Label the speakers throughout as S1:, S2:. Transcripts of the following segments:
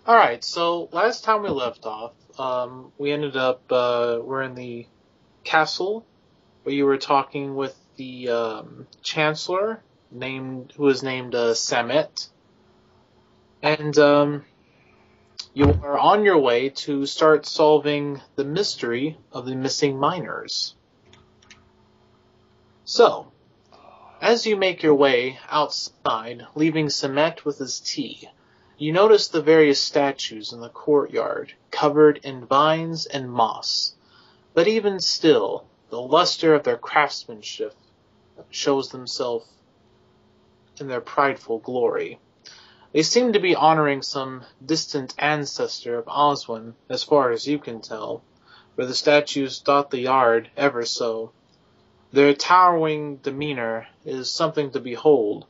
S1: Alright, so last time we left off, we ended up, we're in the castle where you were talking with the Chancellor, who was named Samet, and you are on your way to start solving the mystery of the missing miners. So, as you make your way outside, leaving Samet with his tea, you notice the various statues in the courtyard, covered in vines and moss. But even still, the luster of their craftsmanship shows themselves in their prideful glory. They seem to be honoring some distant ancestor of Oswin, as far as you can tell, for the statues dot the yard ever so. Their towering demeanor is something to behold,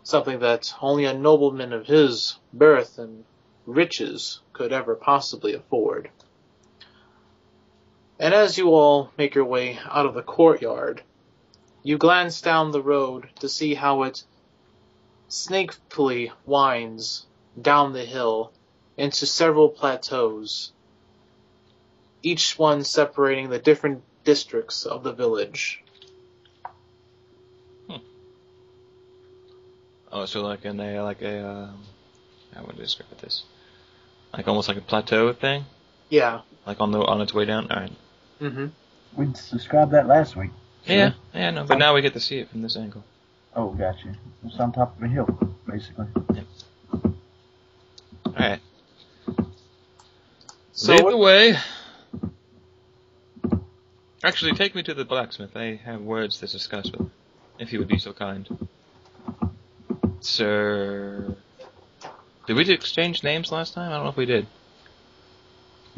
S1: something that only a nobleman of his birth and riches could ever possibly afford. And as you all make your way out of the courtyard, you glance down the road to see how it snakefully winds down the hill into several plateaus, each one separating the different districts of the village.
S2: Oh, so like how would I describe this? Like almost like a plateau thing?
S1: Yeah.
S2: Like on its way down? Alright.
S1: Mm-hmm.
S3: We described that last week.
S2: Sure. Yeah, no, but now we get to see it from this angle.
S3: Oh, gotcha. It's on top of a hill, basically.
S2: Yeah. Alright.
S1: So
S2: lead the way. Actually, take me to the blacksmith. I have words to discuss with him, if he would be so kind. Sir... Did we exchange names last time? I don't know if we did.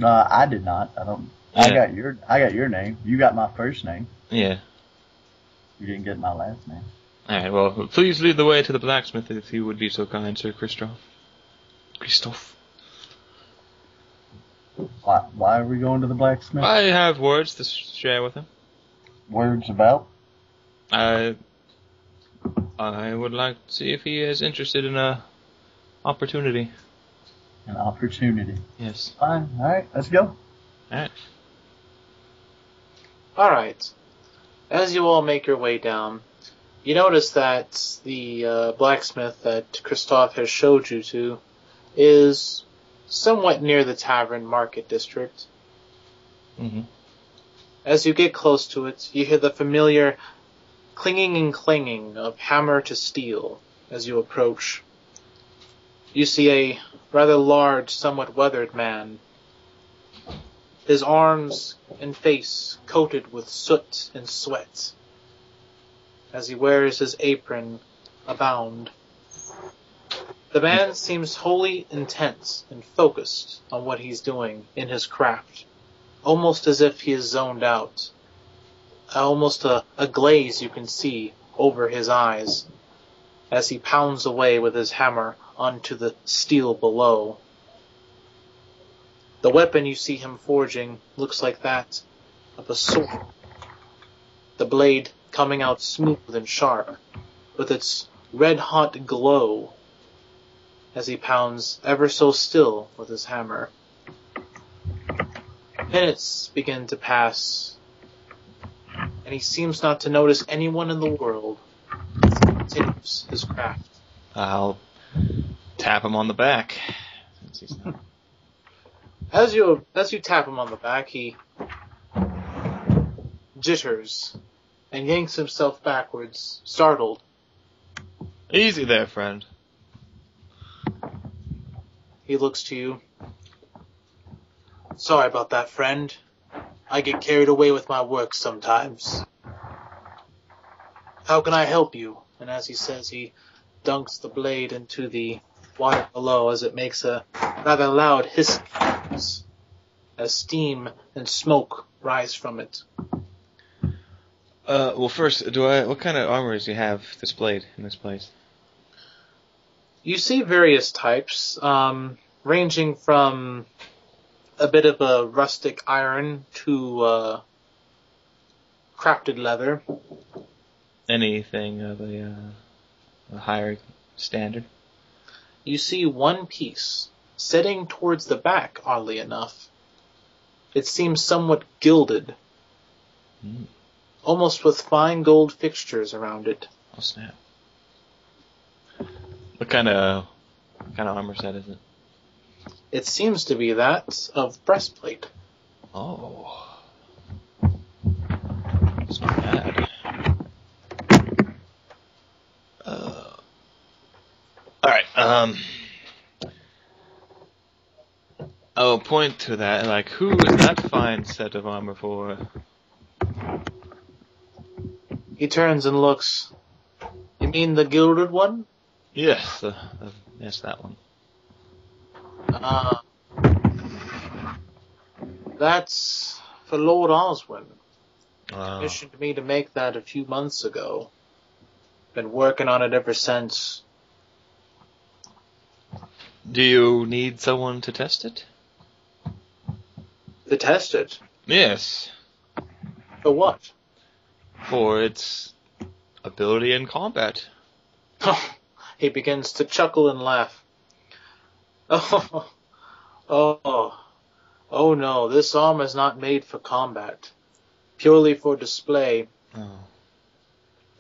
S3: I did not. I don't. Yeah. I got your name. You got my first name.
S2: Yeah.
S3: You didn't get my last name.
S2: Alright, well, please lead the way to the blacksmith if you would be so kind, Sir Christoph.
S3: Why are we going to the blacksmith?
S2: I have words to share with him.
S3: Words about?
S2: I would like to see if he is interested in a opportunity.
S3: An opportunity.
S2: Yes.
S3: Fine. Alright, let's go.
S1: Alright. As you all make your way down, you notice that the blacksmith that Christoph has showed you to is somewhat near the tavern market district.
S2: Mm-hmm.
S1: As you get close to it, you hear the familiar clinging and clanging of hammer to steel as you approach. You see a rather large, somewhat weathered man, his arms and face coated with soot and sweat, as he wears his apron abound. The man seems wholly intent and focused on what he's doing in his craft, almost as if he is zoned out. Almost a glaze you can see over his eyes as he pounds away with his hammer onto the steel below. The weapon you see him forging looks like that of a sword, the blade coming out smooth and sharp, with its red-hot glow as he pounds ever so still with his hammer. Minutes begin to pass, and he seems not to notice anyone in the world as he continues his craft.
S2: I'll tap him on the back. Since he's not...
S1: As you tap him on the back, he jitters and yanks himself backwards, startled.
S2: Easy there, friend.
S1: He looks to you. Sorry about that, friend. I get carried away with my work sometimes. How can I help you? And as he says, he dunks the blade into the water below as it makes a rather loud hissing noise as steam and smoke rise from it.
S2: Well, first, what kind of armor do you have displayed in this place?
S1: You see various types, ranging from a bit of a rustic iron to crafted leather.
S2: Anything of a higher standard?
S1: You see one piece setting towards the back, oddly enough. It seems somewhat gilded, almost with fine gold fixtures around it.
S2: Oh, snap. What kind of armor set is it?
S1: It seems to be that of breastplate.
S2: Oh. It's not bad. Alright, I'll point to that, like, who is that fine set of armor for?
S1: He turns and looks. You mean the gilded one?
S2: Yes, yes, that one.
S1: That's for Lord Oswin.
S2: Oh.
S1: Commissioned me to make that a few months ago. Been working on it ever since.
S2: Do you need someone to test it?
S1: To test it?
S2: Yes.
S1: For what?
S2: For its ability in combat.
S1: He begins to chuckle and laugh. Oh no, this armor is not made for combat. Purely for display.
S2: Oh.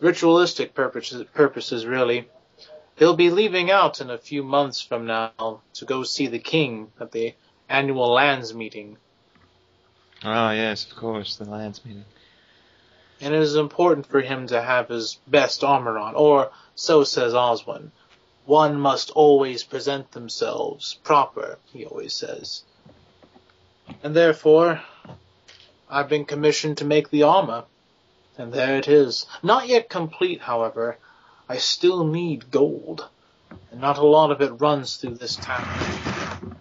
S1: Ritualistic purposes, really. He'll be leaving out in a few months from now to go see the king at the annual lands meeting.
S2: Ah, yes, of course, the lands meeting.
S1: And it is important for him to have his best armor on, or so says Oswin. One must always present themselves proper, he always says. And therefore, I've been commissioned to make the armor. And there it is. Not yet complete, however. I still need gold. And not a lot of it runs through this town.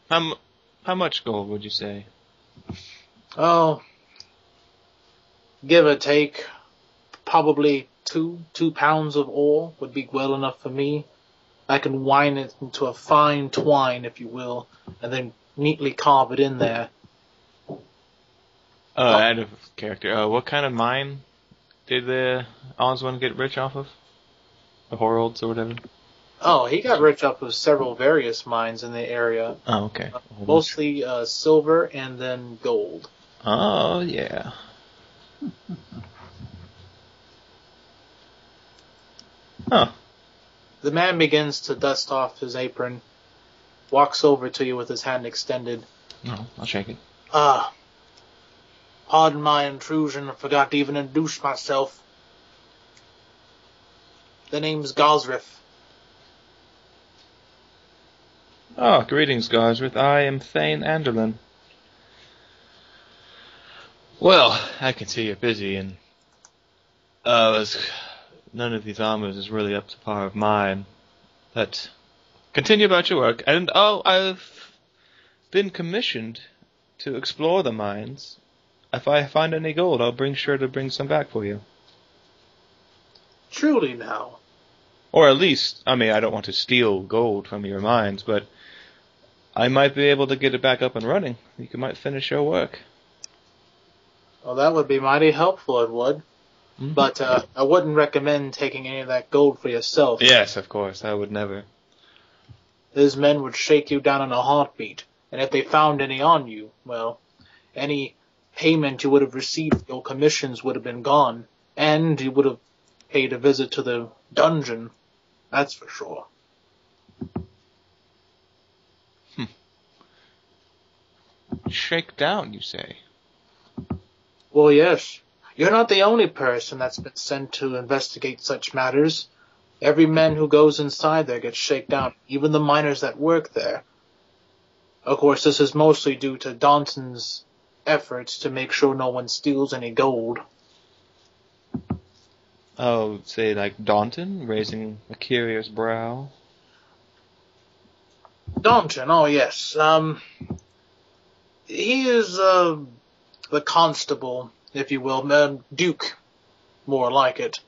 S2: How much gold would you say?
S1: Oh, give or take, probably 2 pounds of ore would be well enough for me. I can wind it into a fine twine, if you will, and then neatly carve it in there.
S2: Out of character. What kind of mine did the Oswin get rich off of? The Horolds or whatever?
S1: Oh, he got rich off of several various mines in the area.
S2: Oh, okay.
S1: Mostly silver and then gold.
S2: Oh, yeah. Huh.
S1: The man begins to dust off his apron, walks over to you with his hand extended.
S2: No, I'll shake it.
S1: Pardon my intrusion, I forgot to even introduce myself. The name's Gosrith.
S2: Oh, greetings, Gosrith. I am Thane Anderlin. Well, I can see you're busy, and none of these armors is really up to par of mine. But continue about your work. And I've been commissioned to explore the mines. If I find any gold, I'll bring sure to bring some back for you.
S1: Truly now.
S2: Or at least, I mean, I don't want to steal gold from your mines, but I might be able to get it back up and running. You might finish your work.
S1: Well, that would be mighty helpful, it would. Mm-hmm. But I wouldn't recommend taking any of that gold for yourself.
S2: Yes, of course, I would never.
S1: These men would shake you down in a heartbeat, and if they found any on you, well, any payment you would have received for your commissions would have been gone, and you would have paid a visit to the dungeon. That's for sure.
S2: Shake down, you say?
S1: Well, yes. You're not the only person that's been sent to investigate such matters. Every man who goes inside there gets shaken down, even the miners that work there. Of course, this is mostly due to Daunton's efforts to make sure no one steals any gold.
S2: Oh, say like Daunton, raising a curious brow?
S1: Daunton, oh yes. He is the constable, if you will, Duke, more like it.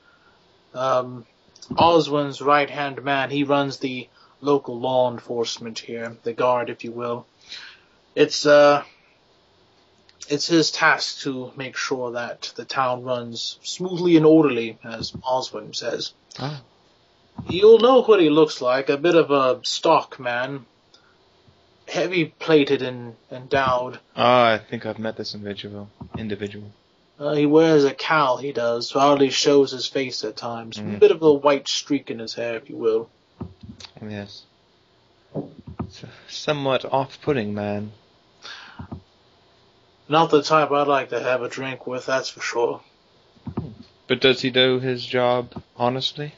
S1: Oswin's right-hand man, he runs the local law enforcement here, the guard, if you will. It's his task to make sure that the town runs smoothly and orderly, as Oswin says.
S2: Oh.
S1: You'll know what he looks like. A bit of a stock man. Heavy-plated and endowed.
S2: Ah, I think I've met this individual.
S1: He wears a cowl, he does, so hardly shows his face at times. A bit of a white streak in his hair, if you will.
S2: Yes. It's a somewhat off-putting man.
S1: Not the type I'd like to have a drink with, that's for sure.
S2: But does he do his job honestly?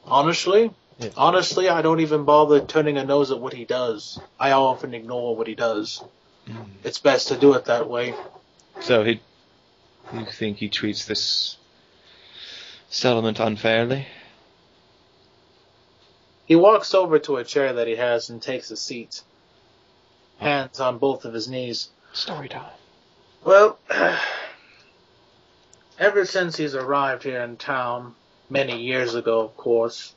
S1: Honestly?
S2: Yes.
S1: Honestly, I don't even bother turning a nose at what he does. I often ignore what he does. It's best to do it that way.
S2: So you think he treats this settlement unfairly?
S1: He walks over to a chair that he has and takes a seat. Hands on both of his knees.
S2: Story time.
S1: Well, ever since he's arrived here in town, many years ago, of course,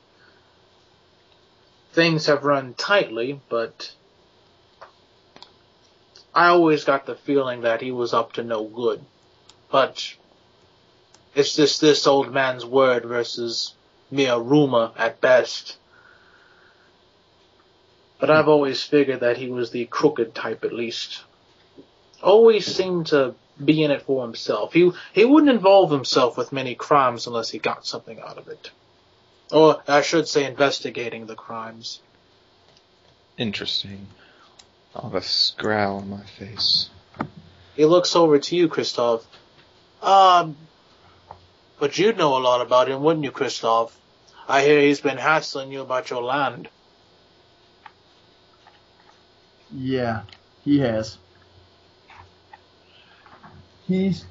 S1: things have run tightly, but I always got the feeling that he was up to no good. But it's just this old man's word versus mere rumor at best. But I've always figured that he was the crooked type, at least. Always seemed to be in it for himself. He wouldn't involve himself with many crimes unless he got something out of it. Or, I should say, investigating the crimes.
S2: Interesting. I'll have a scowl on my face.
S1: He looks over to you, Christoph. But you'd know a lot about him, wouldn't you, Christoph? I hear he's been hassling you about your land.
S3: Yeah, he has. He's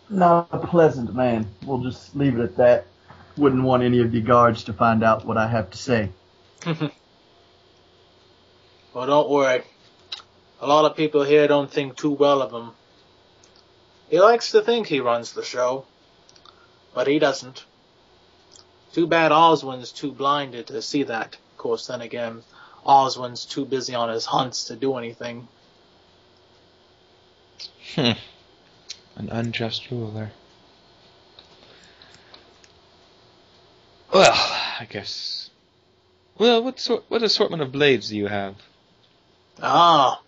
S3: not a pleasant man. We'll just leave it at that. Wouldn't want any of the guards to find out what I have to say.
S1: Well, don't worry. A lot of people here don't think too well of him. He likes to think he runs the show, but he doesn't. Too bad Oswin's too blinded to see that. Of course, then again, Oswin's too busy on his hunts to do anything.
S2: An unjust ruler. Well, I guess. Well, what assortment of blades do you have?
S1: I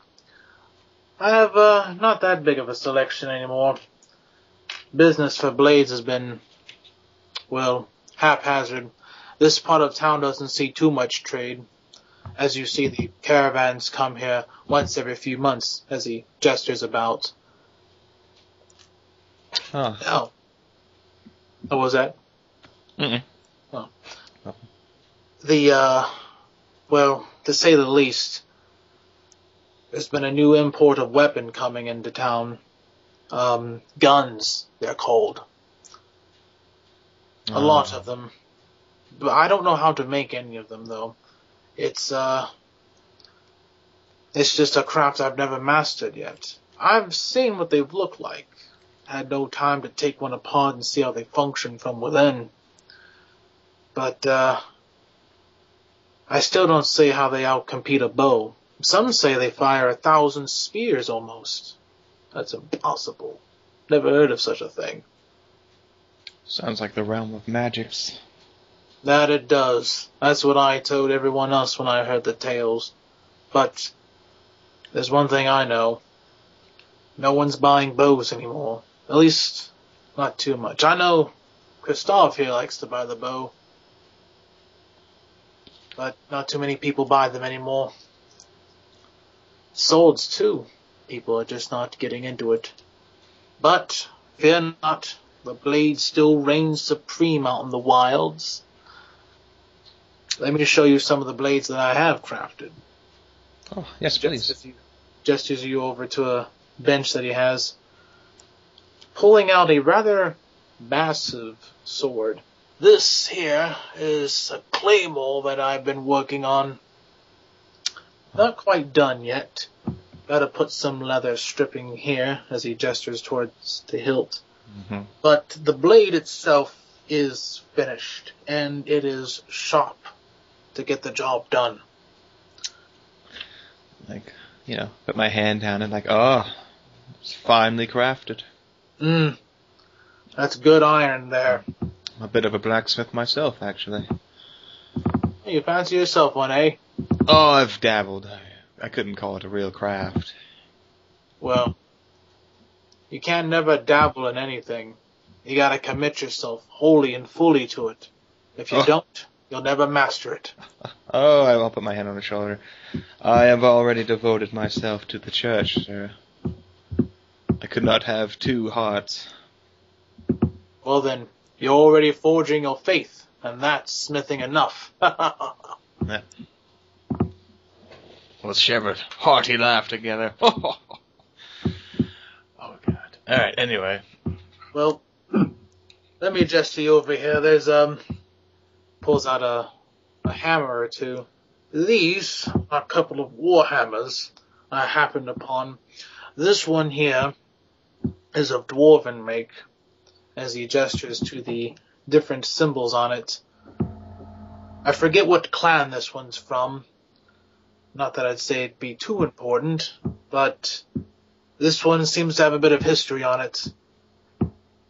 S1: have not that big of a selection anymore. Business for blades has been, well, haphazard. This part of town doesn't see too much trade. As you see, the caravans come here once every few months, as he gestures about.
S2: Huh.
S1: Oh. What was that?
S2: Mm-mm.
S1: Oh. Well, to say the least, there's been a new import of weapon coming into town. Guns, they're called. A lot of them. But I don't know how to make any of them, though. It's just a craft I've never mastered yet. I've seen what they look like. Had no time to take one apart and see how they function from within. But, I still don't see how they outcompete a bow. Some say they fire 1,000 spears almost. That's impossible. Never heard of such a thing.
S2: Sounds like the realm of magics.
S1: That it does. That's what I told everyone else when I heard the tales. But there's one thing I know. No one's buying bows anymore. At least, not too much. I know Christoph here likes to buy the bow. But not too many people buy them anymore. Swords, too. People are just not getting into it. But, fear not, the blade still reigns supreme out in the wilds. Let me show you some of the blades that I have crafted.
S2: Oh, yes, please.
S1: Gestures you over to a bench that he has, pulling out a rather massive sword. This here is a claymore that I've been working on. Not quite done yet. Gotta put some leather stripping here, as he gestures towards the hilt.
S2: Mm-hmm.
S1: But the blade itself is finished, and it is sharp to get the job done.
S2: Like, put my hand down and it's finely crafted.
S1: That's good iron there.
S2: a bit of a blacksmith myself, actually.
S1: You fancy yourself one, eh?
S2: Oh, I've dabbled. I couldn't call it a real craft.
S1: Well, you can't never dabble in anything. You gotta commit yourself wholly and fully to it. If you don't, you'll never master it.
S2: Oh, I'll put my hand on his shoulder. I have already devoted myself to the church, sir. I could not have two hearts.
S1: Well then, you're already forging your faith, and that's smithing enough.
S2: Yeah. Let's share a hearty laugh together. Oh, God. Alright, anyway.
S1: Well, let me adjust to you over here. There's, pulls out a hammer or two. These are a couple of war hammers I happened upon. This one here is of dwarven make, as he gestures to the different symbols on it. I forget what clan this one's from. Not that I'd say it'd be too important, but this one seems to have a bit of history on it.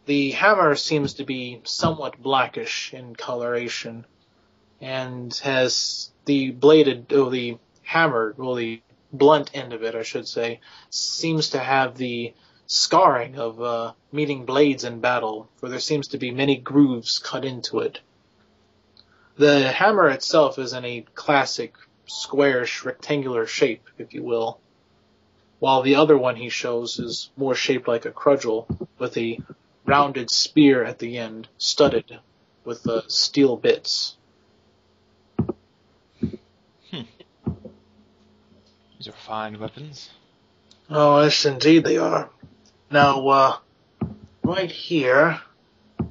S1: The hammer seems to be somewhat blackish in coloration, and has the the blunt end of it, I should say, seems to have the scarring of meeting blades in battle, for there seems to be many grooves cut into it. The hammer itself is in a classic squarish rectangular shape, if you will, while the other one he shows is more shaped like a cudgel, with a rounded spear at the end, studded with steel bits.
S2: These are fine weapons.
S1: Oh, yes, indeed they are. Now, right here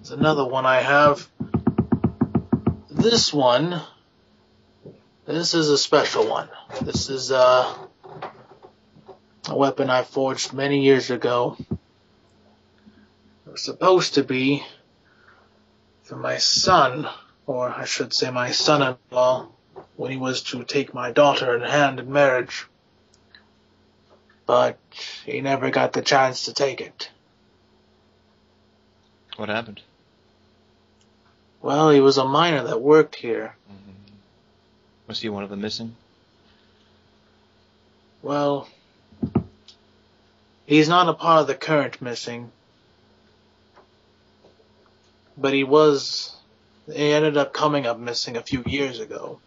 S1: is another one I have. This is a special one. This is a weapon I forged many years ago. It was supposed to be for my son, or I should say my son-in-law, when he was to take my daughter in hand in marriage. But he never got the chance to take it.
S2: What happened?
S1: Well, he was a miner that worked here.
S2: Mm-hmm. Was he one of the missing?
S1: Well, he's not a part of the current missing. But he ended up coming up missing a few years ago.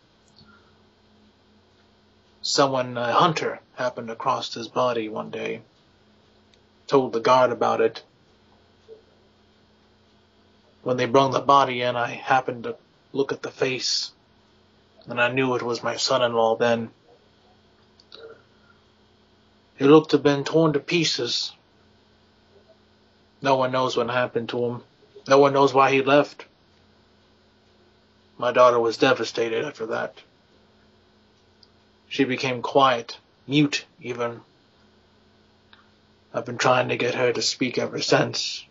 S1: A hunter, happened across his body one day. Told the guard about it. When they brought the body in, I happened to look at the face, and I knew it was my son-in-law then. He looked to have been torn to pieces. No one knows what happened to him. No one knows why he left. My daughter was devastated after that. She became quiet, mute even. I've been trying to get her to speak ever since.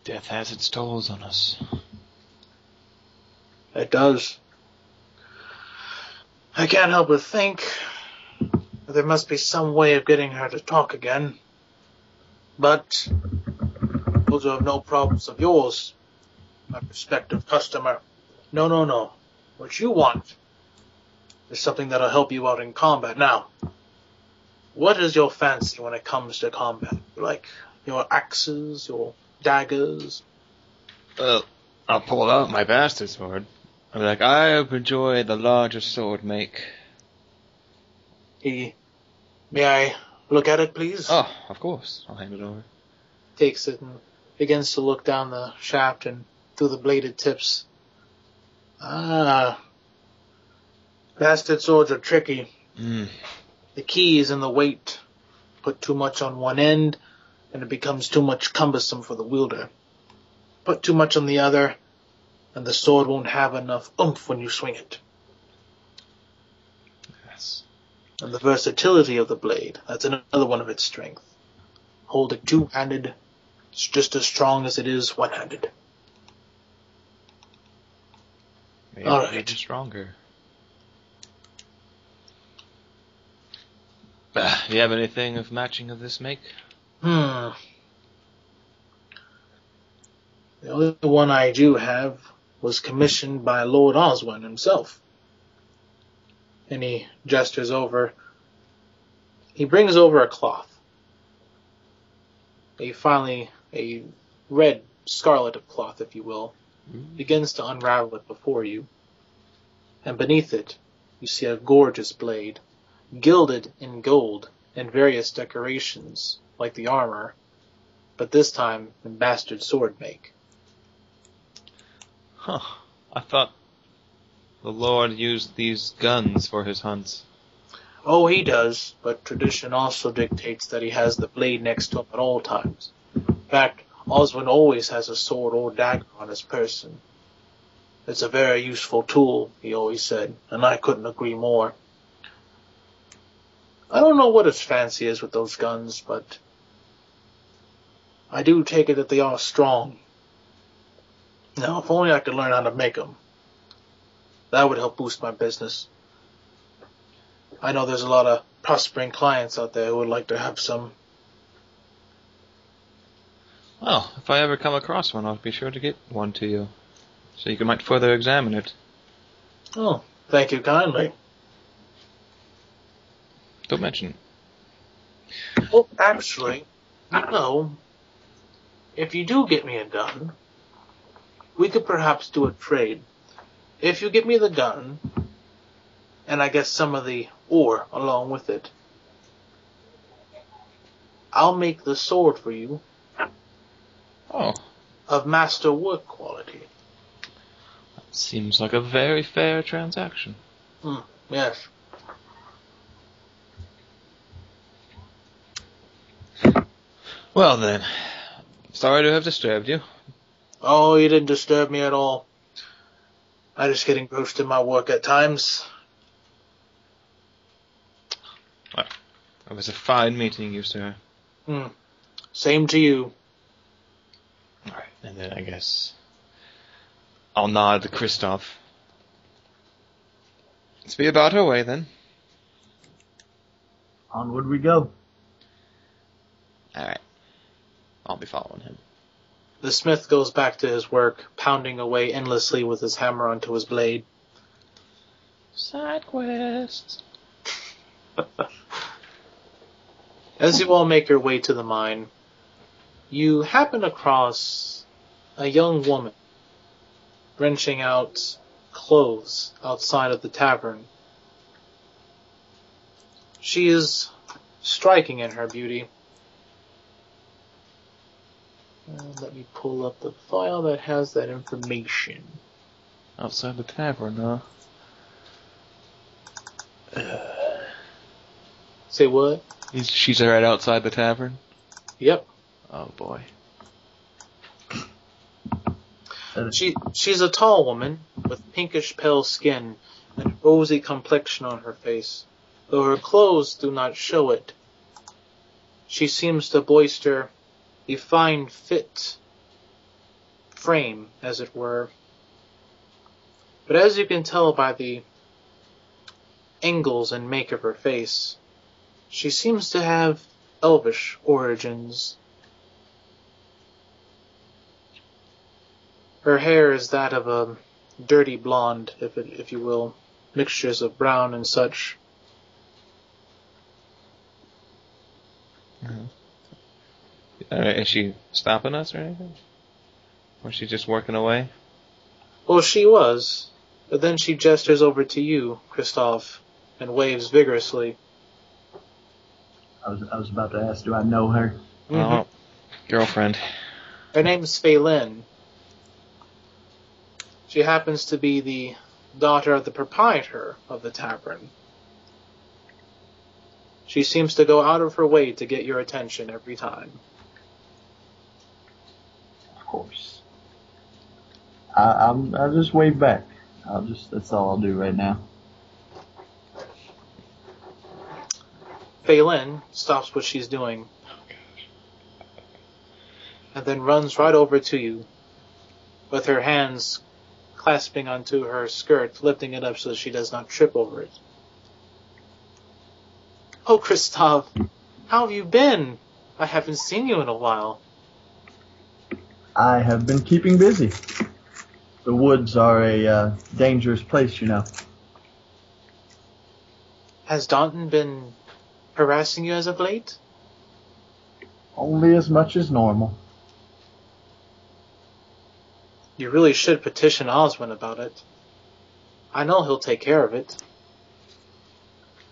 S2: Death has its tolls on us.
S1: It does. I can't help but think that there must be some way of getting her to talk again. But those are no problems of yours, my prospective customer. No. What you want is something that'll help you out in combat. Now, what is your fancy when it comes to combat? Like your axes, your daggers?
S2: Well, I'll pull out my bastard sword. I'll be like, I enjoy the largest sword make.
S1: May I look at it, please?
S2: Oh, of course. I'll hand it over.
S1: Takes it and begins to look down the shaft and through the bladed tips. Bastard swords are tricky. The key is in the weight. Put too much on one end, and it becomes too much cumbersome for the wielder. Put too much on the other, and the sword won't have enough oomph when you swing it.
S2: Yes.
S1: And the versatility of the blade, that's another one of its strengths. Hold it two-handed, it's just as strong as it is one-handed.
S2: Maybe
S1: All right.
S2: even stronger. Do you have anything of matching of this make?
S1: The only one I do have was commissioned by Lord Oswin himself. And he gestures over. He brings over a cloth. A red scarlet of cloth, if you will, begins to unravel it before you. And beneath it, you see a gorgeous blade, gilded in gold and various decorations, like the armor, but this time in bastard sword make.
S2: Huh. I thought the Lord used these guns for his hunts.
S1: Oh, he does, but tradition also dictates that he has the blade next to him at all times. In fact, Oswin always has a sword or dagger on his person. It's a very useful tool, he always said, and I couldn't agree more. I don't know what his fancy is with those guns, but I do take it that they are strong. Now, if only I could learn how to make them. That would help boost my business. I know there's a lot of prospering clients out there who would like to have some.
S2: Well, if I ever come across one, I'll be sure to get one to you, so you might further examine it.
S1: Oh, thank you kindly.
S2: Don't mention.
S1: Well, actually, if you do get me a gun, we could perhaps do a trade. If you get me the gun, and I guess some of the ore along with it, I'll make the sword for you.
S2: Oh.
S1: Of master work quality.
S2: That seems like a very fair transaction.
S1: Yes.
S2: Well then, sorry to have disturbed you.
S1: Oh, you didn't disturb me at all. I just get engrossed in my work at times.
S2: Well, it was a fine meeting you, sir.
S1: Same to you.
S2: Alright, and then I guess I'll nod to Kristoff. Let's be about our way then.
S3: Onward we go.
S2: Alright. I'll be following him.
S1: The smith goes back to his work, pounding away endlessly with his hammer onto his blade.
S2: Side quests.
S1: As you all make your way to the mine, you happen across a young woman wrenching out clothes outside of the tavern. She is striking in her beauty. Let me pull up the file that has that information.
S2: Outside the tavern, huh?
S1: Say what?
S2: She's right outside the tavern?
S1: Yep.
S2: Oh boy.
S1: She's a tall woman with pinkish pale skin and rosy complexion on her face, though her clothes do not show it. She seems to bolster a fine fit frame, as it were. But as you can tell by the angles and make of her face, she seems to have elvish origins. Her hair is that of a dirty blonde, if you will, mixtures of brown and such.
S2: Is she stopping us or anything? Or is she just working away?
S1: Well, she was, but then she gestures over to you, Kristoff, and waves vigorously.
S3: I was about to ask, do I know her?
S2: Oh, girlfriend.
S1: Her name's Phelan. She happens to be the daughter of the proprietor of the tavern. She seems to go out of her way to get your attention every time.
S3: Of course. I'll just wave back. That's all I'll do right now.
S1: Phelan stops what she's doing. And then runs right over to you, with her hands clasping onto her skirt, lifting it up so that she does not trip over it. Oh, Kristoff, how have you been? I haven't seen you in a while.
S3: I have been keeping busy. The woods are a dangerous place, you know.
S1: Has Daunton been harassing you as of late?
S3: Only as much as normal.
S1: You really should petition Oswin about it. I know he'll take care of it.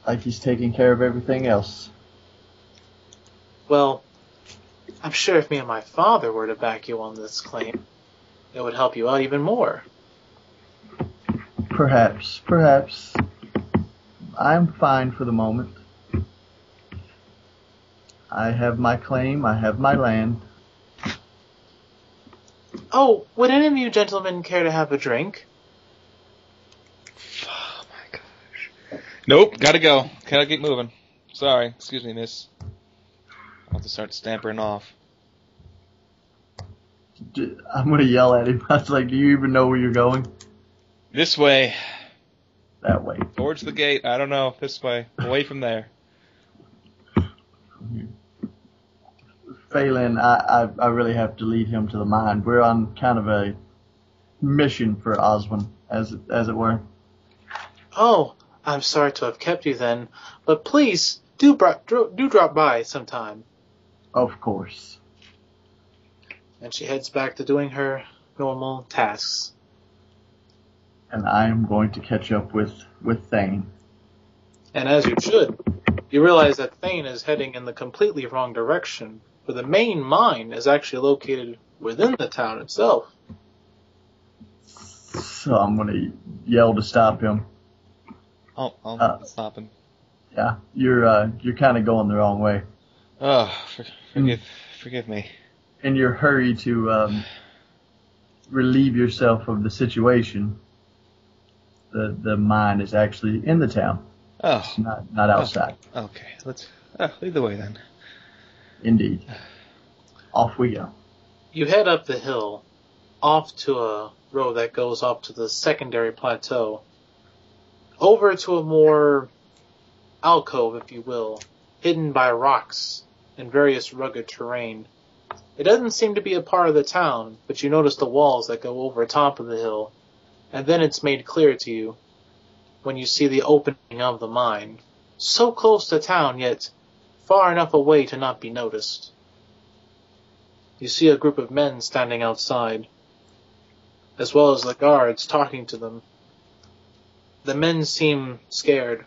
S3: Like he's taking care of everything else.
S1: Well, I'm sure if me and my father were to back you on this claim, it would help you out even more.
S3: Perhaps. I'm fine for the moment. I have my claim, I have my land.
S1: Oh, would any of you gentlemen care to have a drink?
S2: Oh my gosh. Nope, gotta go. Gotta keep moving. Sorry, excuse me, miss. I'll have to start stampering off.
S3: I'm going to yell at him. I was like, do you even know where you're going?
S2: This way.
S3: That way.
S2: Towards the gate. I don't know. This way. Away from there.
S3: Phelan, I really have to lead him to the mine. We're on kind of a mission for Oswin, as it were.
S1: Oh, I'm sorry to have kept you then, but please do drop by sometime.
S3: Of course.
S1: And she heads back to doing her normal tasks.
S3: And I am going to catch up with Thane.
S1: And as you should, you realize that Thane is heading in the completely wrong direction, for the main mine is actually located within the town itself.
S3: So I'm going to yell to stop him.
S2: I'll stop him.
S3: Yeah, you're kind of going the wrong way.
S2: Oh, forgive me.
S3: In your hurry to relieve yourself of the situation, the mine is actually in the town.
S2: Oh.
S3: It's not outside.
S2: Okay, let's lead the way then.
S3: Indeed. Off we go.
S1: You head up the hill, off to a road that goes up to the secondary plateau, over to a more alcove, if you will, hidden by rocks and various rugged terrain. It doesn't seem to be a part of the town, but you notice the walls that go over top of the hill, and then it's made clear to you when you see the opening of the mine. So close to town, yet far enough away to not be noticed. You see a group of men standing outside, as well as the guards talking to them. The men seem scared,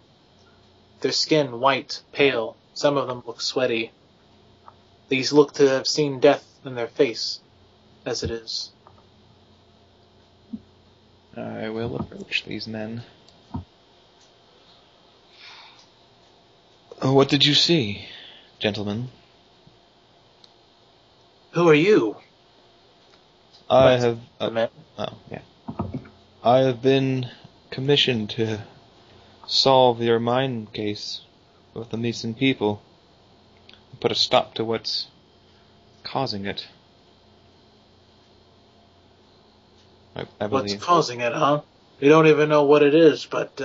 S1: their skin white, pale, some of them look sweaty. These look to have seen death in their face, as it is.
S2: I will approach these men. What did you see, gentlemen?
S1: Who are you?
S2: I have...
S1: men.
S2: Oh, yeah. I have been commissioned to solve your mine case with the missing people. Put a stop to what's causing it. I believe.
S1: What's causing it, huh? You don't even know what it is, but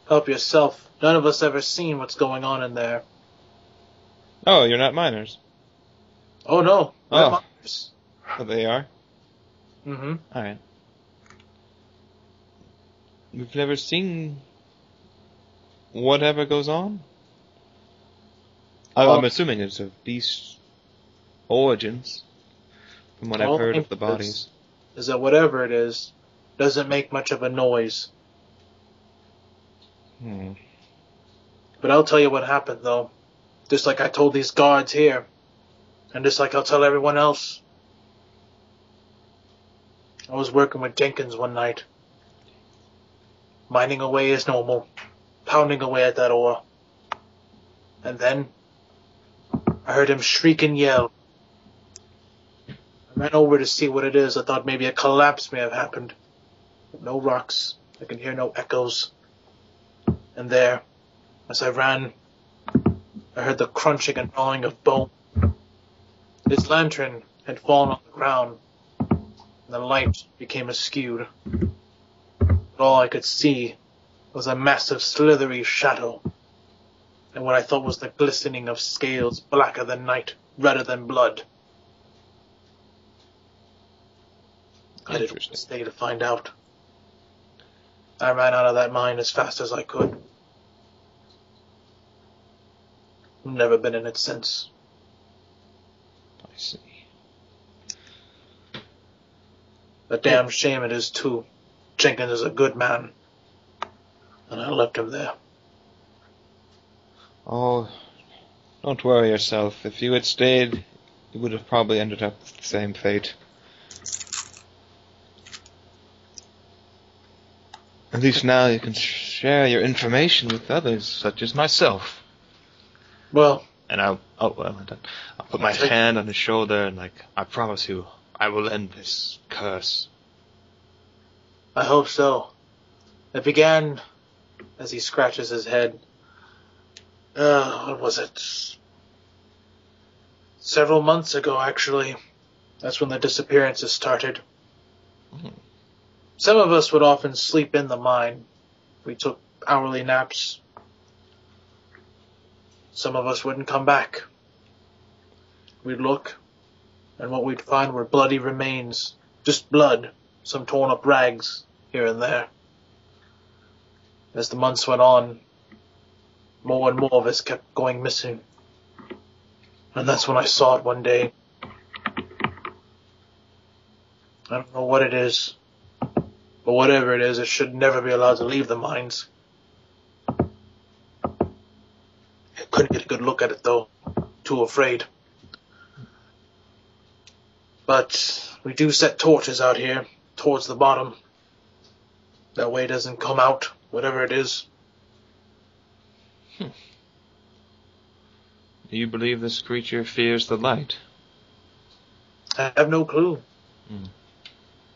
S1: help yourself. None of us ever seen what's going on in there.
S2: Oh, you're not miners?
S1: Oh no, we're
S2: Oh.
S1: miners.
S2: Oh, they are?
S1: Mm-hmm.
S2: Alright. We've never seen whatever goes on? I'm assuming it's of beast origins, from what I've heard of the bodies.
S1: Is that whatever it is, doesn't make much of a noise. But I'll tell you what happened, though. Just like I told these guards here. And just like I'll tell everyone else. I was working with Jenkins one night. Mining away as normal. Pounding away at that ore. And then I heard him shriek and yell. I ran over to see what it is. I thought maybe a collapse may have happened. No rocks. I can hear no echoes. And there, as I ran, I heard the crunching and gnawing of bone. His lantern had fallen on the ground, and the light became askewed. But all I could see was a massive slithery shadow, and what I thought was the glistening of scales blacker than night, redder than blood. I didn't want to stay to find out. I ran out of that mine as fast as I could. Never been in it since.
S2: I see.
S1: A damn shame it is, too. Jenkins is a good man. And I left him there.
S2: Oh, don't worry yourself. If you had stayed, you would have probably ended up with the same fate. At least now you can share your information with others, such as myself.
S1: Well...
S2: And I'll put my hand on his shoulder and, I promise you, I will end this curse.
S1: I hope so. It began as he scratches his head. What was it? Several months ago, actually. That's when the disappearances started.
S2: Mm.
S1: Some of us would often sleep in the mine. We took hourly naps. Some of us wouldn't come back. We'd look, and what we'd find were bloody remains. Just blood, some torn up rags, here and there. As the months went on, more and more of us kept going missing. And that's when I saw it one day. I don't know what it is, but whatever it is, it should never be allowed to leave the mines. I couldn't get a good look at it, though. Too afraid. But we do set torches out here, towards the bottom. That way it doesn't come out, whatever it is.
S2: Do you believe this creature fears the light?
S1: I have no clue.
S2: Mm.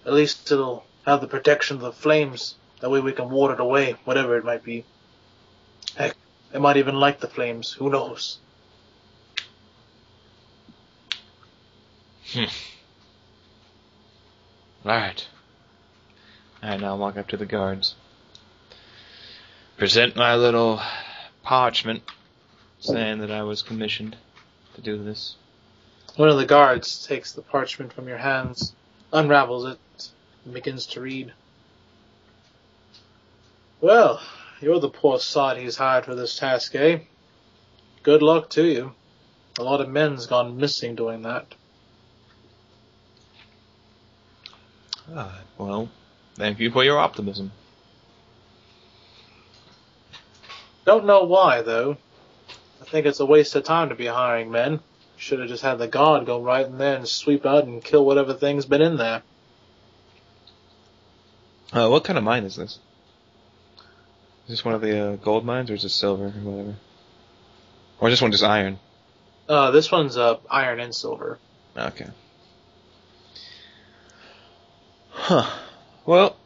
S1: At least it'll have the protection of the flames. That way we can ward it away, whatever it might be. Heck, it might even like the flames. Who knows?
S2: Alright. Alright, now I'll walk up to the guards. Present my little parchment saying that I was commissioned to do this.
S1: One of the guards takes the parchment from your hands, unravels it, and begins to read. Well, you're the poor sod he's hired for this task, eh? Good luck to you. A lot of men's gone missing doing that.
S2: Well, thank you for your optimism.
S1: Don't know why, though. I think it's a waste of time to be hiring men. Should have just had the guard go right in there and sweep out and kill whatever thing's been in there.
S2: What kind of mine is this? Is this one of the gold mines, or is it silver, or whatever? Or is this one just iron?
S1: This one's iron and silver.
S2: Okay. Huh. Well,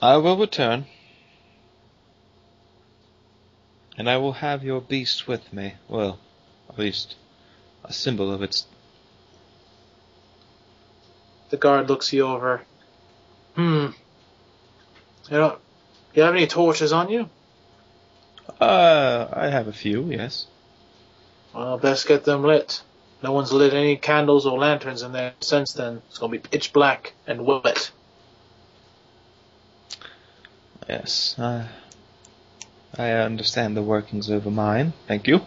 S2: I will return. And I will have your beast with me. Well, at least a symbol of its...
S1: The guard looks you over. You have any torches on you?
S2: I have a few, yes.
S1: Well, best get them lit. No one's lit any candles or lanterns in there since then. It's gonna be pitch black and wet.
S2: Yes, I understand the workings of a mine. Thank you.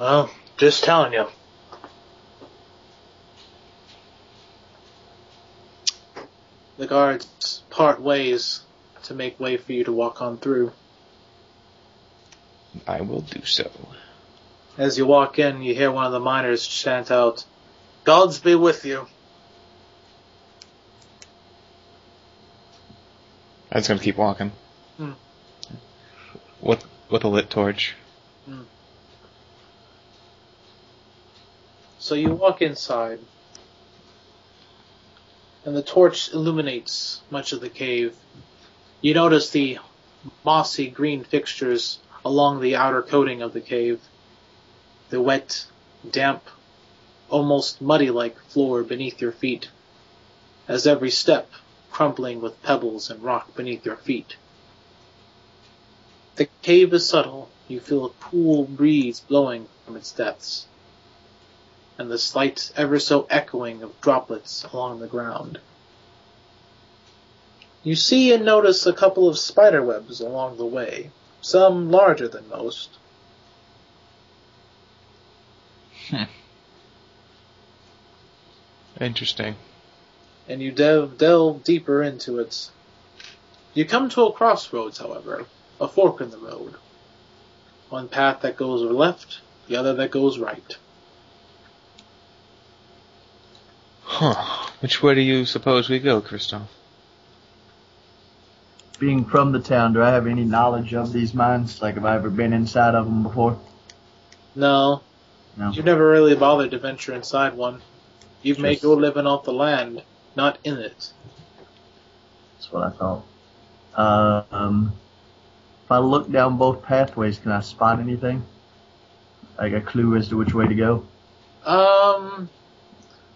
S1: Well, just telling you. The guards part ways to make way for you to walk on through.
S2: I will do so.
S1: As you walk in, you hear one of the miners chant out, "Gods be with you."
S2: I'm just gonna keep walking. With a lit torch.
S1: So you walk inside, and the torch illuminates much of the cave. You notice the mossy green fixtures along the outer coating of the cave. The wet, damp, almost muddy-like floor beneath your feet, as every step crumbling with pebbles and rock beneath your feet. The cave is subtle. You feel a cool breeze blowing from its depths. and the slight, ever so echoing of droplets along the ground. You see and notice a couple of spider webs along the way, some larger than most.
S2: Interesting.
S1: And you delve deeper into it. You come to a crossroads, however, a fork in the road. One path that goes left, the other that goes right.
S2: Huh. Which way do you suppose we go, Christoph?
S3: Being from the town, do I have any knowledge of these mines? Like, have I ever been inside of them before?
S1: No.
S3: No.
S1: You've never really bothered to venture inside one. You've made your living off the land, not in it.
S3: That's what I thought. If I look down both pathways, can I spot anything? Like a clue as to which way to go?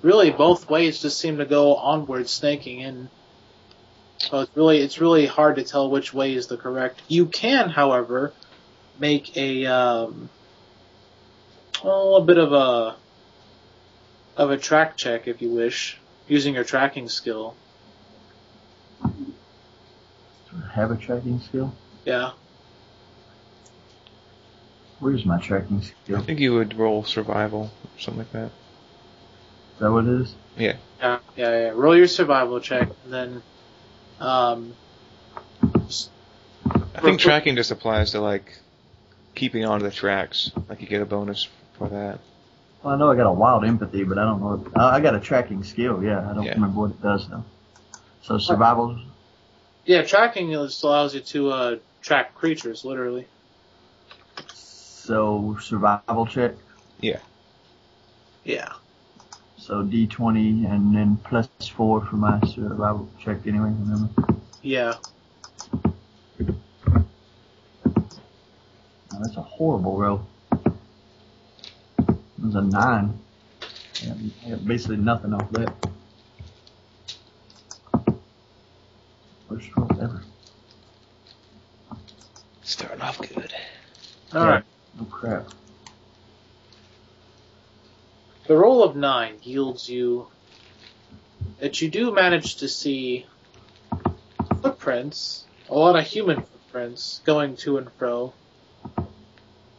S1: Really, both ways just seem to go onward, snaking in. So it's really hard to tell which way is the correct. You can, however, make a bit of a track check if you wish, using your tracking skill.
S3: Do I have a tracking skill?
S1: Yeah.
S3: Where's my tracking skill?
S2: I think you would roll survival or something like that.
S3: Is that what it is?
S2: Yeah.
S1: Yeah. Roll your survival check, and then
S2: I think tracking just applies to, like, keeping on to the tracks. Like, you get a bonus for that.
S3: Well, I know I got a wild empathy, but I don't know. I got a tracking skill, yeah. I don't remember what it does, though. So survival?
S1: Yeah, tracking just allows you to track creatures, literally.
S3: So survival check?
S2: Yeah.
S1: Yeah.
S3: So D20 and then plus 4 for my survival check anyway, remember?
S1: Yeah.
S3: Oh, that's a horrible roll. It was a 9. I got basically nothing off that. Worst roll ever.
S2: Starting off good.
S1: Alright.
S3: Oh crap.
S1: The roll of 9 yields you that you do manage to see footprints, a lot of human footprints going to and fro,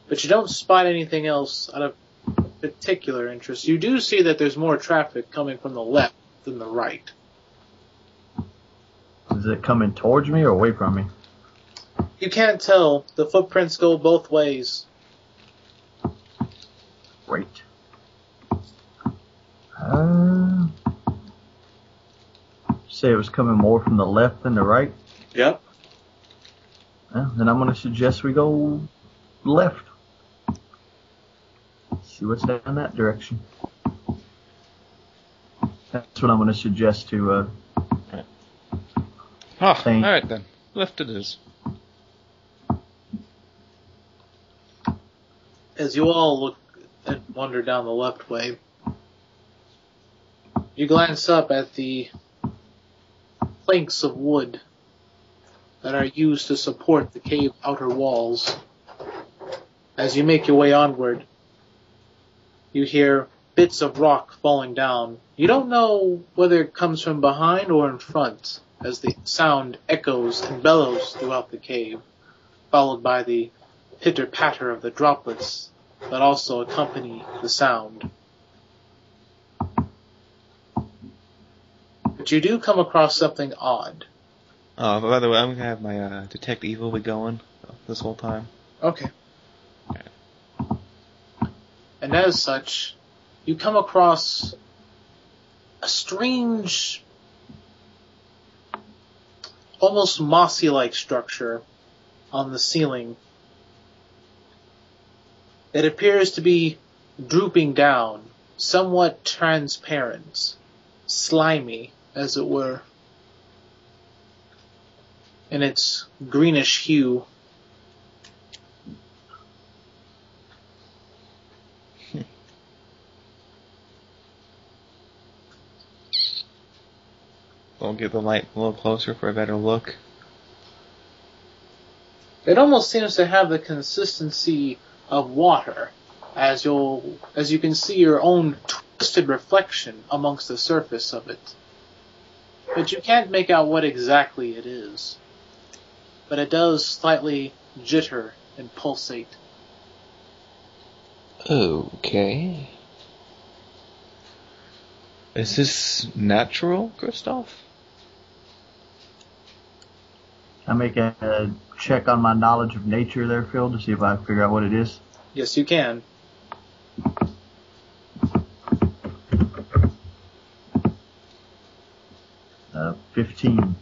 S1: but you don't spot anything else out of particular interest. You do see that there's more traffic coming from the left than the right.
S3: Is it coming towards me or away from me?
S1: You can't tell. The footprints go both ways.
S3: Great. Say it was coming more from the left than the right?
S1: Yep.
S3: Well, then I'm going to suggest we go left. See what's down that direction. That's what I'm going to suggest to Thane.
S2: Alright then. Left it is.
S1: As you all look and wander down the left way, you glance up at the planks of wood that are used to support the cave outer walls. As you make your way onward, you hear bits of rock falling down. You don't know whether it comes from behind or in front, as the sound echoes and bellows throughout the cave, followed by the pitter-patter of the droplets that also accompany the sound. But you do come across something odd.
S2: Oh, by the way, I'm going to have my Detect Evil be going this whole time.
S1: Okay. And as such, you come across a strange, almost mossy-like structure on the ceiling. It appears to be drooping down, somewhat transparent, slimy, as it were, in its greenish hue.
S2: We'll get the light a little closer for a better look.
S1: It almost seems to have the consistency of water, as you can see your own twisted reflection amongst the surface of it. But you can't make out what exactly it is. But it does slightly jitter and pulsate.
S2: Okay. Is this natural, Christoph?
S3: Can I make a check on my knowledge of nature there, Phil, to see if I figure out what it is?
S1: Yes, you can.
S3: Uh, 15.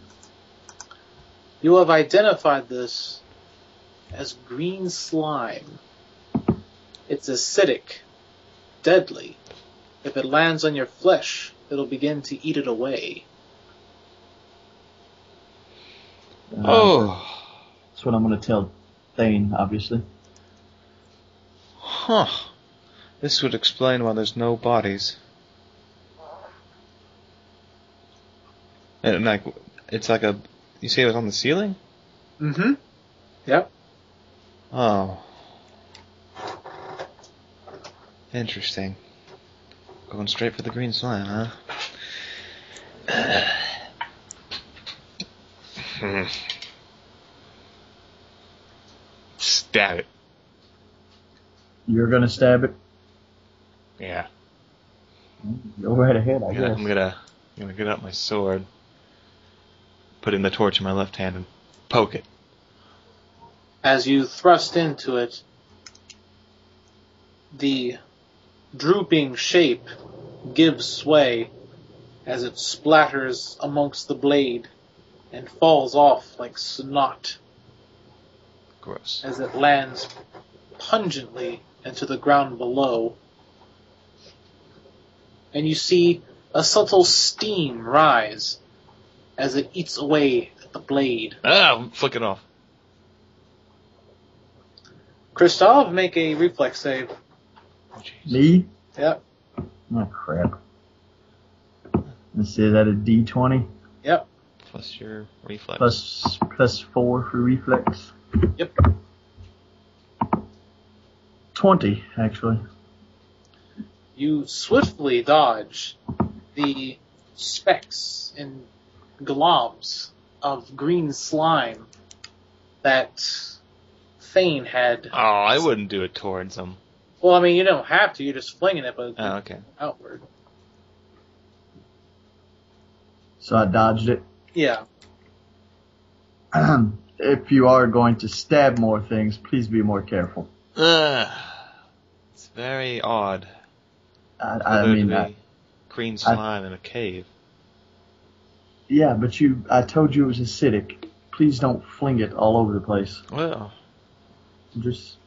S1: You have identified this as green slime. It's acidic, deadly. If it lands on your flesh, it'll begin to eat it away.
S3: That's what I'm going to tell Thane, obviously.
S2: Huh. This would explain why there's no bodies. And like, it's like a... You say it was on the ceiling?
S1: Mm-hmm. Yep.
S2: Oh. Interesting. Going straight for the green slime, huh? Stab it.
S3: You're going to stab it?
S2: Yeah.
S3: Go right ahead, I guess.
S2: I'm gonna get out my sword, put in the torch in my left hand, and poke it.
S1: As you thrust into it, the drooping shape gives sway as it splatters amongst the blade and falls off like snot
S2: Gross.
S1: as it lands pungently into the ground below. And you see a subtle steam rise as it eats away at the blade.
S2: Flick it off.
S1: Kristoff, make a reflex save.
S2: Oh, jeez.
S3: Me?
S1: Yep.
S3: Oh, crap. Let's see, is that a D20?
S1: Yep.
S2: Plus your reflex.
S3: Plus 4 for reflex?
S1: Yep.
S3: 20, actually.
S1: You swiftly dodge the specks and globs of green slime that Thane had.
S2: Oh, I wouldn't do it towards him.
S1: Well, I mean, you don't have to. You're just flinging it, but
S2: Oh, okay.
S1: outward.
S3: So I dodged it.
S1: Yeah.
S3: If you are going to stab more things, please be more careful.
S2: It's very odd.
S3: I mean,
S2: green slime in a cave.
S3: yeah, but I told you it was acidic. Please don't fling it all over the place.
S2: Well,
S3: Just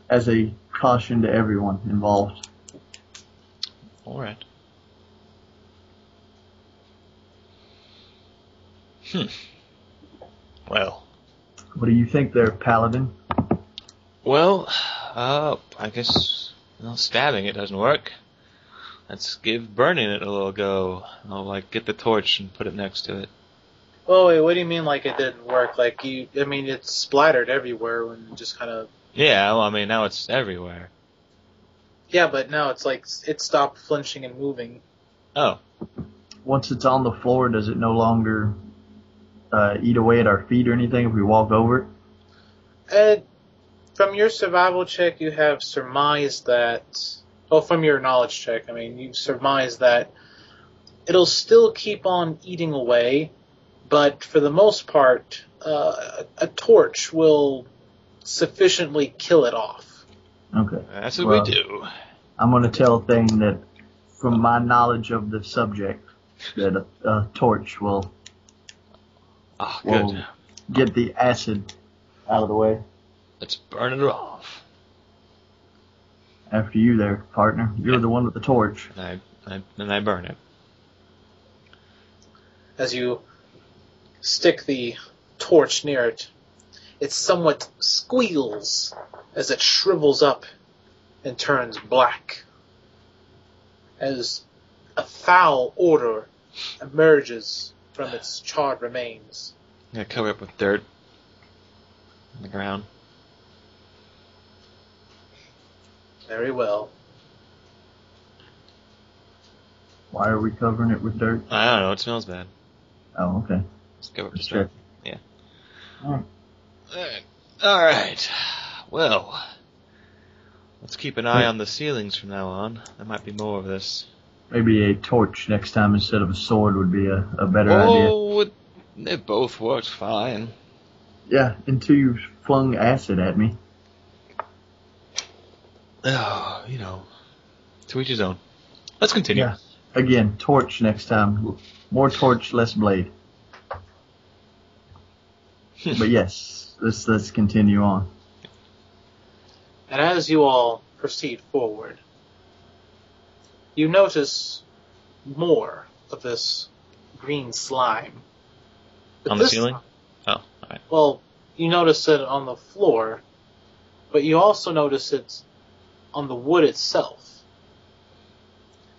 S3: as a caution to everyone involved.
S2: all right. Well.
S3: What do you think there, Paladin?
S2: Well, I guess stabbing it doesn't work. Let's give burning it a little go. I'll get the torch and put it next to it.
S1: Oh, wait, what do you mean like it didn't work? It's splattered everywhere and it just kind of...
S2: Yeah, well, I mean, now it's everywhere.
S1: Yeah, but now it's like it stopped flinching and moving.
S2: Oh.
S3: Once it's on the floor, does it no longer eat away at our feet or anything if we walk over it?
S1: From your survival check, you have surmised that... Well, from your knowledge check, I mean, you've surmised that it'll still keep on eating away, but for the most part, a torch will sufficiently kill it off.
S3: Okay.
S2: That's what we do.
S3: I'm going to tell Thane that from my knowledge of the subject, that a torch will
S2: Good.
S3: get the acid out of the way.
S2: Let's burn it off.
S3: After you there, partner. You're the one with the torch.
S2: And I burn it.
S1: As you stick the torch near it, it somewhat squeals as it shrivels up and turns black. As a foul odor emerges from its charred remains.
S2: I'm gonna cover it with dirt on the ground.
S1: Very well.
S3: Why are we covering it with dirt?
S2: I don't know. It smells bad.
S3: Oh, okay.
S2: Let's go with
S3: Let's
S2: the
S3: check.
S2: Yeah.
S3: Alright.
S2: All right. Well, let's keep an eye on the ceilings from now on. There might be more of this.
S3: Maybe a torch next time instead of a sword would be a better idea.
S2: Oh, they both worked fine.
S3: Yeah, until you flung acid at me.
S2: Oh, to each his own. Let's continue.
S3: Yeah. Again, torch next time. More torch, less blade. But yes, let's continue on.
S1: And as you all proceed forward, you notice more of this green slime. But
S2: On the
S1: this
S2: ceiling?
S1: time-
S2: Oh, alright.
S1: Well, you notice it on the floor, but you also notice it on the wood itself.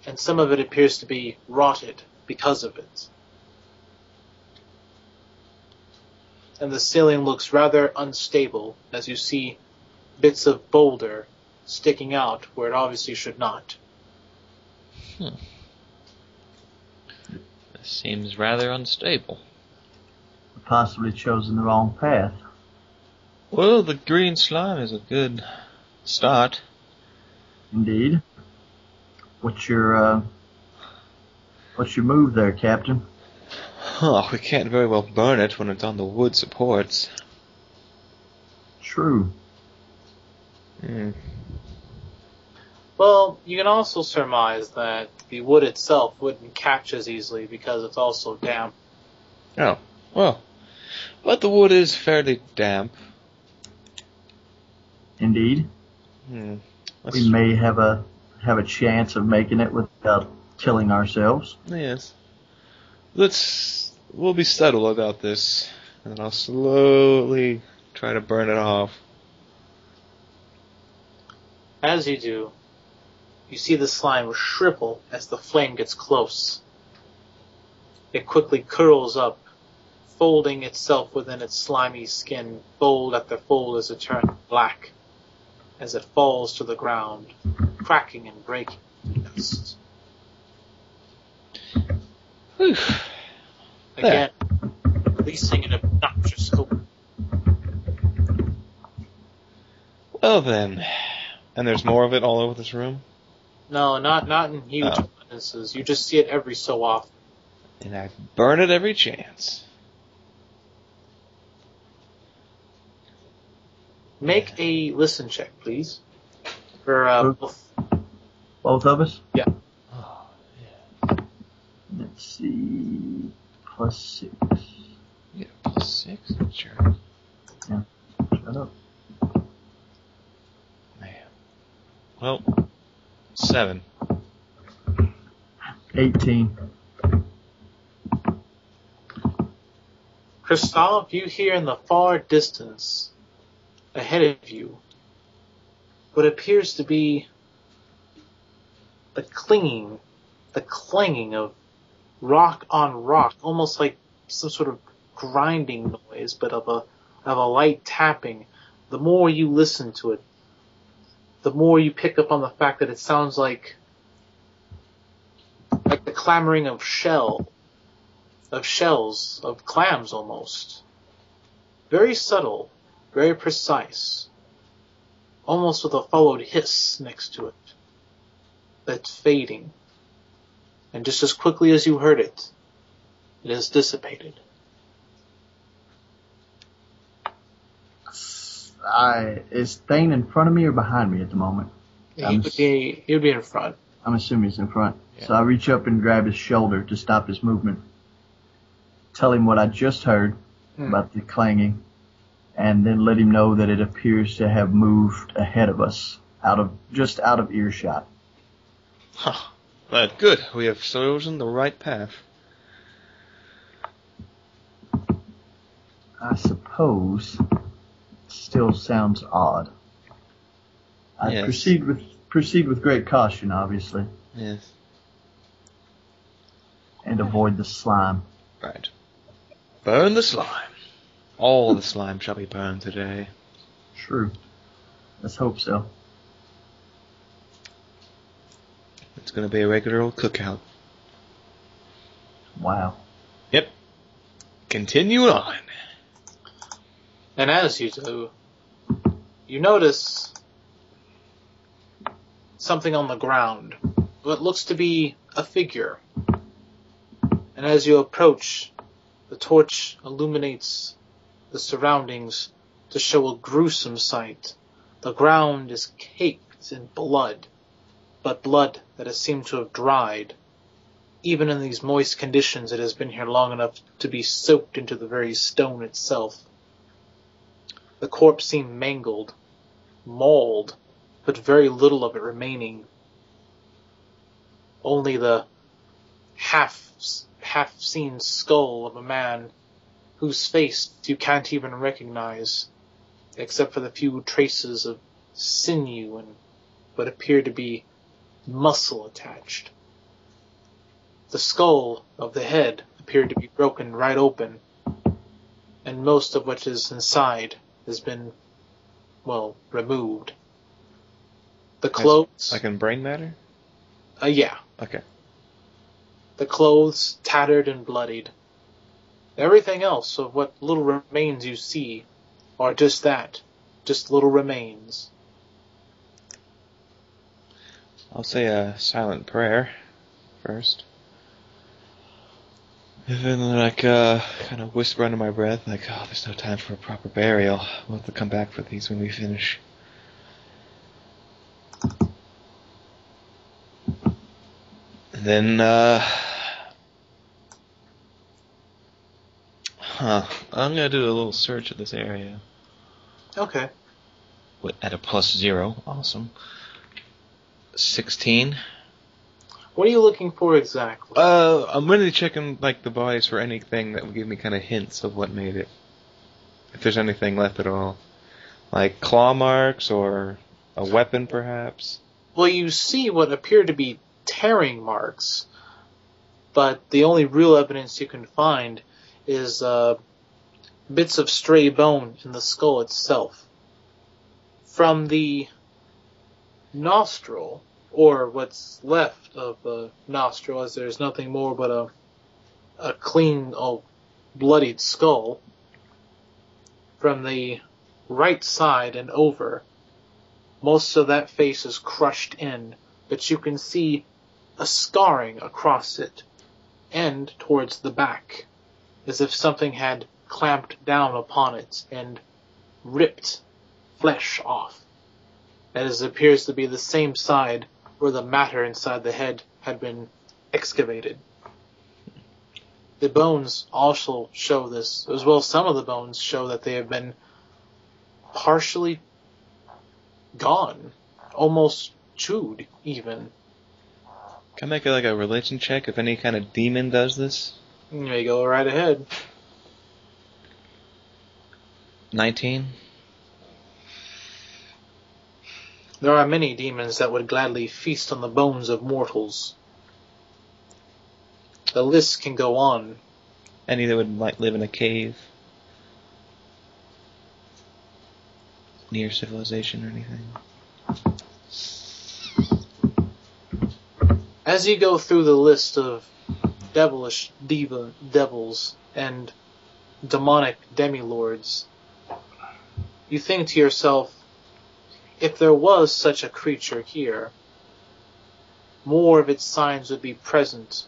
S1: And some of it appears to be rotted because of it. And the ceiling looks rather unstable as you see bits of boulder sticking out where it obviously should not.
S2: This seems rather unstable.
S3: Possibly chosen the wrong path.
S2: Well, the green slime is a good start.
S3: Indeed. What's your move there, Captain?
S2: Oh, we can't very well burn it when it's on the wood supports.
S3: True.
S1: Well, you can also surmise that the wood itself wouldn't catch as easily because it's also damp.
S2: Oh, well. But the wood is fairly damp.
S3: Indeed. We may have a chance of making it without killing ourselves.
S2: Yes. We'll be subtle about this, and I'll slowly try to burn it off.
S1: As you do, you see the slime shrivel as the flame gets close. It quickly curls up, folding itself within its slimy skin, fold after fold as it turns black, as it falls to the ground, cracking and breaking in dust.
S2: Whew.
S1: Again, releasing an obnoxious odor.
S2: Well then. And there's more of it all over this room?
S1: No, not in huge abundances. You just see it every so often.
S2: And I burn it every chance.
S1: Make a listen check, please. For
S3: Both of us?
S1: Yeah.
S2: Oh, yeah.
S3: Let's see. +6.
S2: You get a +6? Sure.
S3: Yeah. Shut up.
S2: Man. Well, 7.
S3: 18.
S1: Christoph, you hear in the far distance, ahead of you, what appears to be the clanging of rock on rock, almost like some sort of grinding noise, but of a light tapping. The more you listen to it, the more you pick up on the fact that it sounds like the clamoring of shells, of clams almost. Very subtle, very precise, almost with a followed hiss next to it. That's fading. And just as quickly as you heard it, it has dissipated.
S3: Is Thane in front of me or behind me at the moment?
S1: He would be in front.
S3: I'm assuming he's in front.
S2: Yeah.
S3: So I reach up and grab his shoulder to stop his movement. Tell him what I just heard about the clanging, and then let him know that it appears to have moved ahead of us, out of earshot.
S2: Huh. But good, we have chosen the right path.
S3: I suppose it still sounds odd. I
S2: Yes.
S3: proceed with great caution, obviously,
S2: Yes.
S3: and avoid the slime.
S2: Right. Burn the slime. All the slime shall be burned today.
S3: True. Let's hope so.
S2: It's going to be a regular old cookout.
S3: Wow.
S2: Yep. Continue on.
S1: And as you do, you notice something on the ground. What looks to be a figure. And as you approach, the torch illuminates the surroundings to show a gruesome sight. The ground is caked in blood, but blood that has seemed to have dried. Even in these moist conditions, it has been here long enough to be soaked into the very stone itself. The corpse seemed mangled, mauled, but very little of it remaining. Only the half-seen skull of a man whose face you can't even recognize, except for the few traces of sinew and what appear to be muscle attached. The skull of the head appeared to be broken right open, and most of what is inside has been, well, removed. The clothes...
S2: Like in brain matter?
S1: Yeah.
S2: Okay.
S1: The clothes tattered and bloodied. Everything else of what little remains you see are just that, just little remains.
S2: I'll say a silent prayer first. And then, kind of whisper under my breath, like, oh, there's no time for a proper burial. We'll have to come back for these when we finish. And then, I'm gonna do a little search of this area.
S1: Okay.
S2: At a +0, awesome. 16.
S1: What are you looking for exactly?
S2: I'm really checking, like, the bodies for anything that would give me kind of hints of what made it. If there's anything left at all. Like claw marks or a weapon, perhaps.
S1: Well, you see what appear to be tearing marks, but the only real evidence you can find is bits of stray bone in the skull itself. From the nostril, or what's left of the nostril, as there's nothing more but a clean, bloodied skull, from the right side and over, most of that face is crushed in, but you can see a scarring across it, and towards the back, as if something had clamped down upon it and ripped flesh off. As it appears to be the same side where the matter inside the head had been excavated. The bones also show this, as well as some of the bones show that they have been partially gone, almost chewed even.
S2: Can I make a religion check if any kind of demon does this?
S1: You may go right ahead.
S2: 19.
S1: There are many demons that would gladly feast on the bones of mortals. The list can go on.
S2: Any that would live in a cave near civilization or anything.
S1: As you go through the list of devilish devils and demonic demilords, you think to yourself, if there was such a creature here, more of its signs would be present.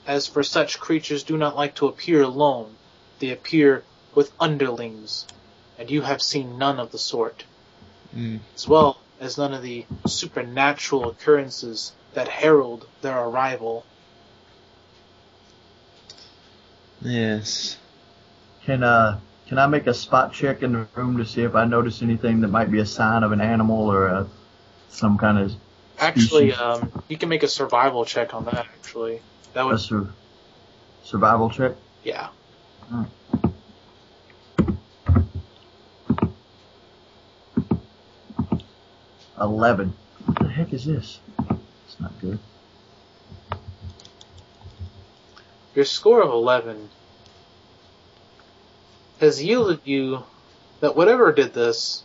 S1: As for such creatures do not like to appear alone, they appear with underlings, and you have seen none of the sort. As well as none of the supernatural occurrences that herald their arrival.
S2: Yes.
S3: Can I make a spot check in the room to see if I notice anything that might be a sign of an animal or some kind of species?
S1: Actually, you can make a survival check on that, actually. That would...
S3: A survival check?
S1: Yeah.
S3: Right. 11. What the heck is this? It's not good.
S1: Your score of 11 has yielded you that whatever did this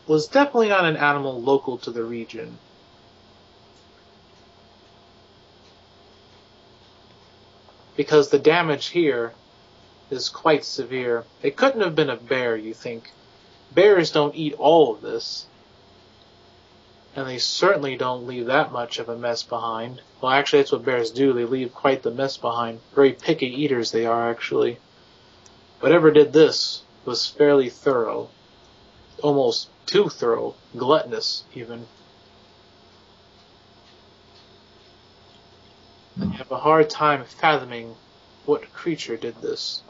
S1: was definitely not an animal local to the region. because the damage here is quite severe. It couldn't have been a bear, you think. Bears don't eat all of this. And they certainly don't leave that much of a mess behind. Well, actually, that's what bears do. They leave quite the mess behind. Very picky eaters they are, actually. Whatever did this was fairly thorough. Almost too thorough. Gluttonous, even. And you have a hard time fathoming what creature did this.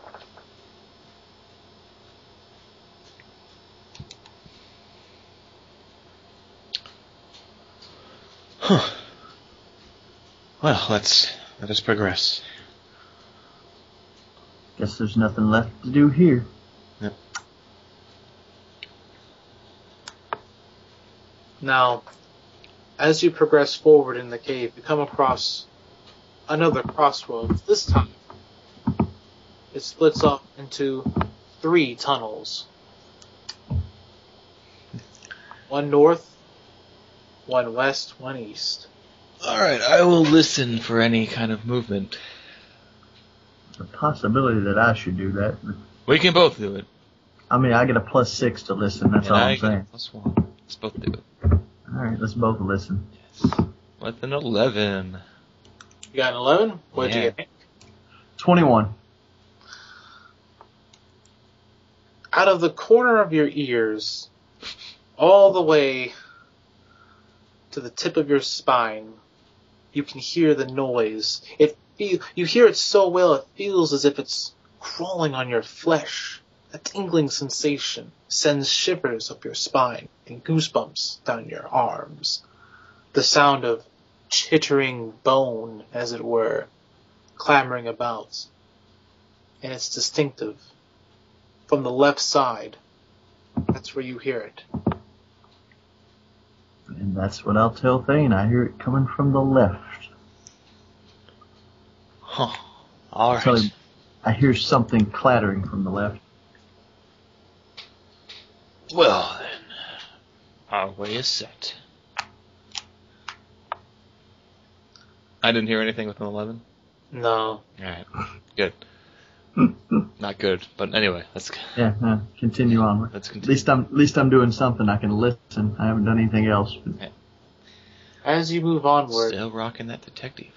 S2: Huh. Well, let us progress.
S3: Guess there's nothing left to do here.
S2: Yep.
S1: Now, as you progress forward in the cave, you come across another crossroads. This time, it splits up into 3 tunnels. One north, one west, one east.
S2: Alright, I will listen for any kind of movement.
S3: The possibility that I should do that.
S2: We can both do it.
S3: I mean, I get a +6 to listen, that's all I'm saying.
S2: +1. Let's both do it.
S3: Alright, let's both listen.
S2: Yes. With an 11.
S1: You got an 11? What did
S2: Yeah.
S1: you get?
S3: 21.
S1: Out of the corner of your ears, all the way to the tip of your spine, you can hear the noise. You hear it so well, it feels as if it's crawling on your flesh. A tingling sensation sends shivers up your spine and goosebumps down your arms. The sound of chittering bone, as it were, clamoring about. And it's distinctive. From the left side, that's where you hear it.
S3: And that's what I'll tell Thane. I hear it coming from the left.
S2: Huh.
S3: Tell
S2: Alright.
S3: him I hear something clattering from the left.
S2: Well then, our way is set. I didn't hear anything with an 11?
S1: No.
S2: Alright, good. Not good, but anyway, let's
S3: Continue on.
S2: let's
S3: At
S2: continue.
S3: least I'm doing something. I can listen. I haven't done anything else.
S1: As you move onward,
S2: Still rocking that detective.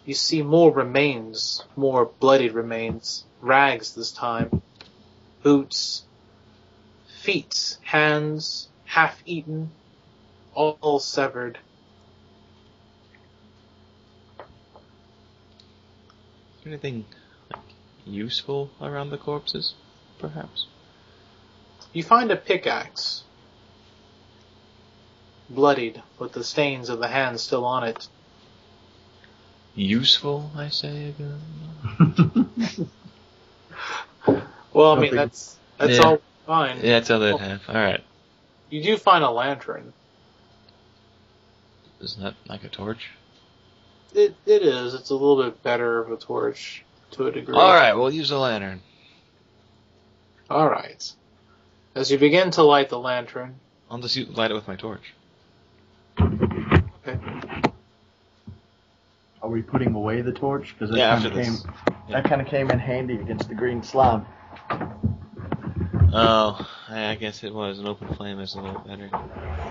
S1: you see more remains, more bloodied remains, rags this time, boots, feet, hands, half-eaten, all severed.
S2: Is there anything useful around the corpses, perhaps?
S1: You find a pickaxe, bloodied, with the stains of the hands still on it.
S2: Useful, I say again.
S1: Well, I mean, that's
S2: Yeah.
S1: all fine.
S2: Yeah, that's all they have. Alright.
S1: You do find a lantern.
S2: Isn't that like a torch?
S1: It is. It's a little bit better of a torch, to a degree.
S2: Alright, we'll use a lantern.
S1: Alright. As you begin to light the lantern...
S2: I'll just light it with my torch.
S1: Okay.
S3: Are we putting away the torch? Because
S2: Yeah, after this.
S3: that kind of came in handy against the green slime.
S2: Oh, I guess it was. An open flame is a little better.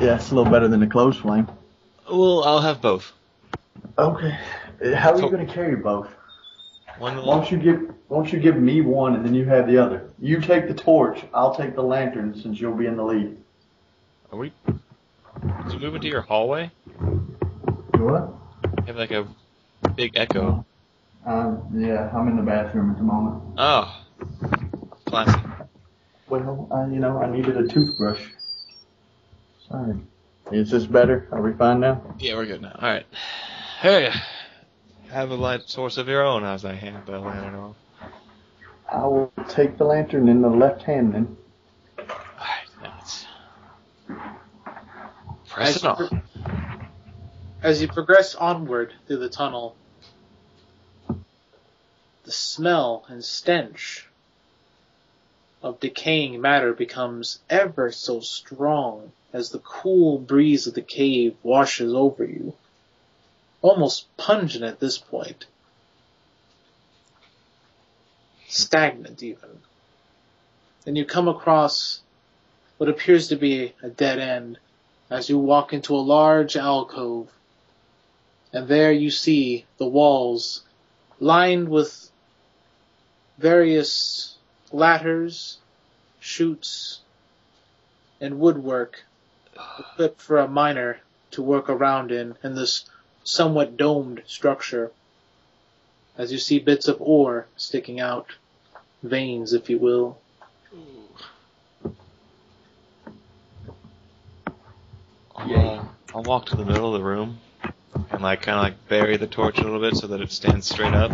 S3: Yeah, it's a little better than a closed flame.
S2: Well, I'll have both.
S3: Okay. How are you going to carry both?
S2: One of
S3: Why
S2: them.
S3: don't you give me one and then you have the other? You take the torch, I'll take the lantern since you'll be in the lead.
S2: Are we? Did you move into your hallway?
S3: What?
S2: You have like a big echo.
S3: Yeah, I'm in the bathroom at the moment.
S2: Oh. Classic.
S3: Well, I needed a toothbrush. Sorry. Is this better? Are we fine now?
S2: Yeah, we're good now. Alright. Hey, have a light source of your own as I hand the lantern off.
S3: I will take the lantern in the left hand then.
S2: Alright, now it's... Press it on.
S1: As you progress onward through the tunnel, the smell and stench of decaying matter becomes ever so strong as the cool breeze of the cave washes over you. Almost pungent at this point. stagnant even. And you come across what appears to be a dead end as you walk into a large alcove. And there you see the walls lined with various ladders, chutes, and woodwork equipped for a miner to work around in this somewhat domed structure. As you see bits of ore sticking out, veins, if you will.
S2: I'll walk to the middle of the room and kind of bury the torch a little bit so that it stands straight up.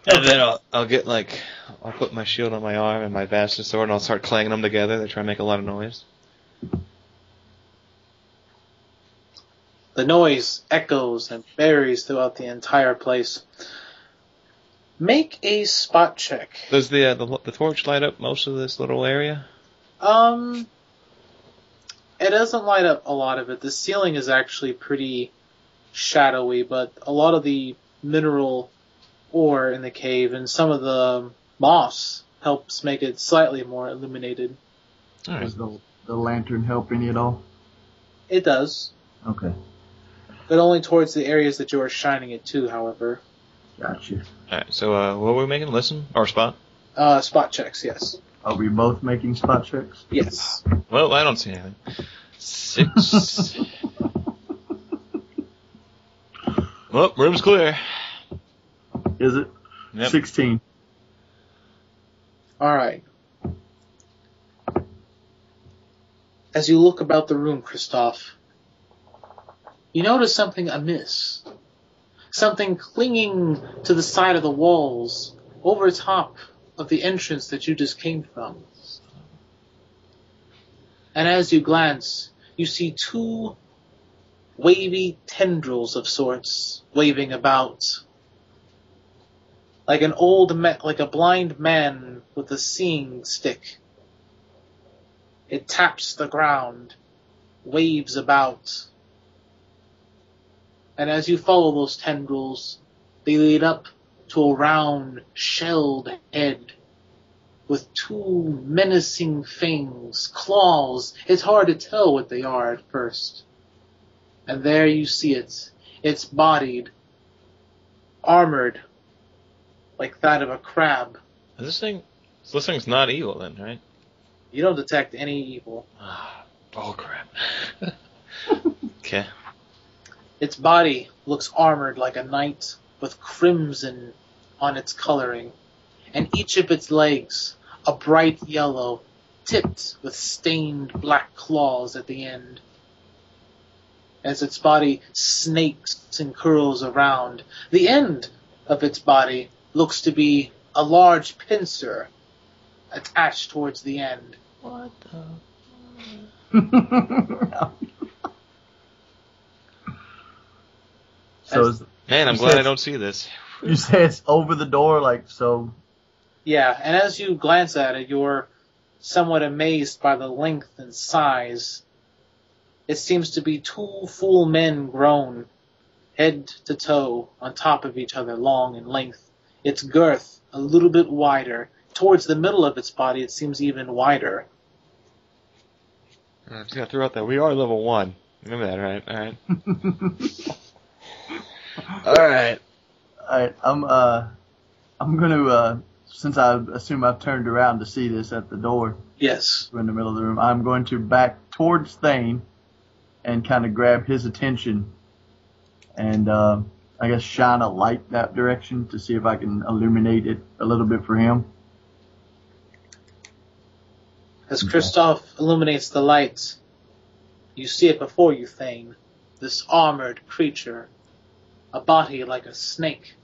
S2: And then I'll get I'll put my shield on my arm and my bastard sword and I'll start clanging them together. They try to make a lot of noise.
S1: The noise echoes and buries throughout the entire place. Make a spot check.
S2: Does the torch light up most of this little area?
S1: It doesn't light up a lot of it. The ceiling is actually pretty shadowy, but a lot of the mineral ore in the cave and some of the moss helps make it slightly more illuminated.
S2: All right.
S3: Does the lantern help any at all?
S1: It does.
S3: Okay.
S1: But only towards the areas that you are shining it to, however.
S3: Gotcha.
S2: Alright, so what were we making? Listen? Or spot?
S1: Spot checks, yes.
S3: Are we both making spot checks?
S1: Yes.
S2: Well, I don't see anything. 6. Well, room's clear.
S3: Is it?
S2: Yep.
S3: 16.
S1: Alright. As you look about the room, Christoph, you notice something amiss. Something clinging to the side of the walls, over top of the entrance that you just came from. And as you glance, you see 2 wavy tendrils of sorts waving about. Like like a blind man with a seeing stick. It taps the ground, waves about. And as you follow those tendrils, they lead up to a round, shelled head with 2 menacing fangs, claws. It's hard to tell what they are at first. And there you see it. It's bodied, armored, like that of a crab.
S2: This thing's not evil then, right?
S1: You don't detect any evil.
S2: Oh, crap. Okay.
S1: Its body looks armored like a knight with crimson on its coloring, and each of its legs a bright yellow, tipped with stained black claws at the end. As its body snakes and curls around, the end of its body looks to be a large pincer attached towards the end.
S2: What
S3: the? So
S2: Man, I'm glad I don't see this.
S3: You say it's over the door, like so.
S1: Yeah, and as you glance at it, you're somewhat amazed by the length and size. It seems to be 2 full men grown, head to toe, on top of each other, long in length. Its girth a little bit wider. Towards the middle of its body, it seems even wider.
S2: I just gotta throw out that we are level 1. Remember that, right? Alright.
S3: Alright, I'm gonna, since I assume I've turned around to see this at the door.
S1: Yes.
S3: In the middle of the room, I'm going to back towards Thane and kind of grab his attention and, I guess shine a light that direction to see if I can illuminate it a little bit for him.
S1: As Christoph illuminates the light, you see it before you, Thane. This armored creature, a body like a snake,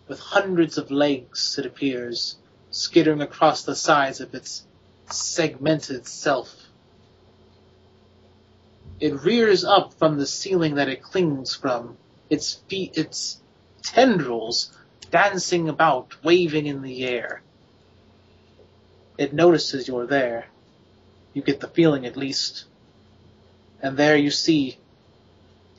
S1: with hundreds of legs, it appears, skittering across the sides of its segmented self. It rears up from the ceiling that it clings from, its feet, its tendrils dancing about, waving in the air. It notices you're there. You get the feeling, at least. And there you see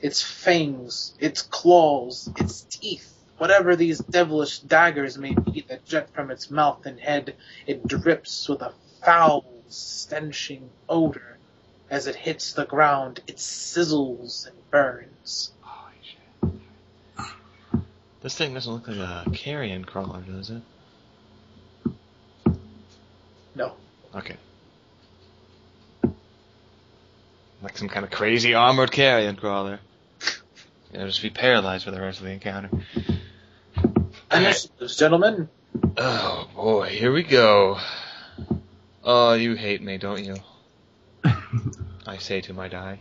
S1: its fangs, its claws, its teeth whatever these devilish daggers may be that jet from its mouth and head, it drips with a foul, stenching odor. As it hits the ground, it sizzles and burns.
S2: Holy shit. This thing doesn't look like a carrion crawler, does it?
S1: No.
S2: Okay. Like some kind of crazy armored carrion crawler. You'll just be paralyzed for the rest of the encounter.
S1: Initiatives, gentlemen.
S2: Oh boy, here we go. Oh, you hate me, don't you? I say to my die.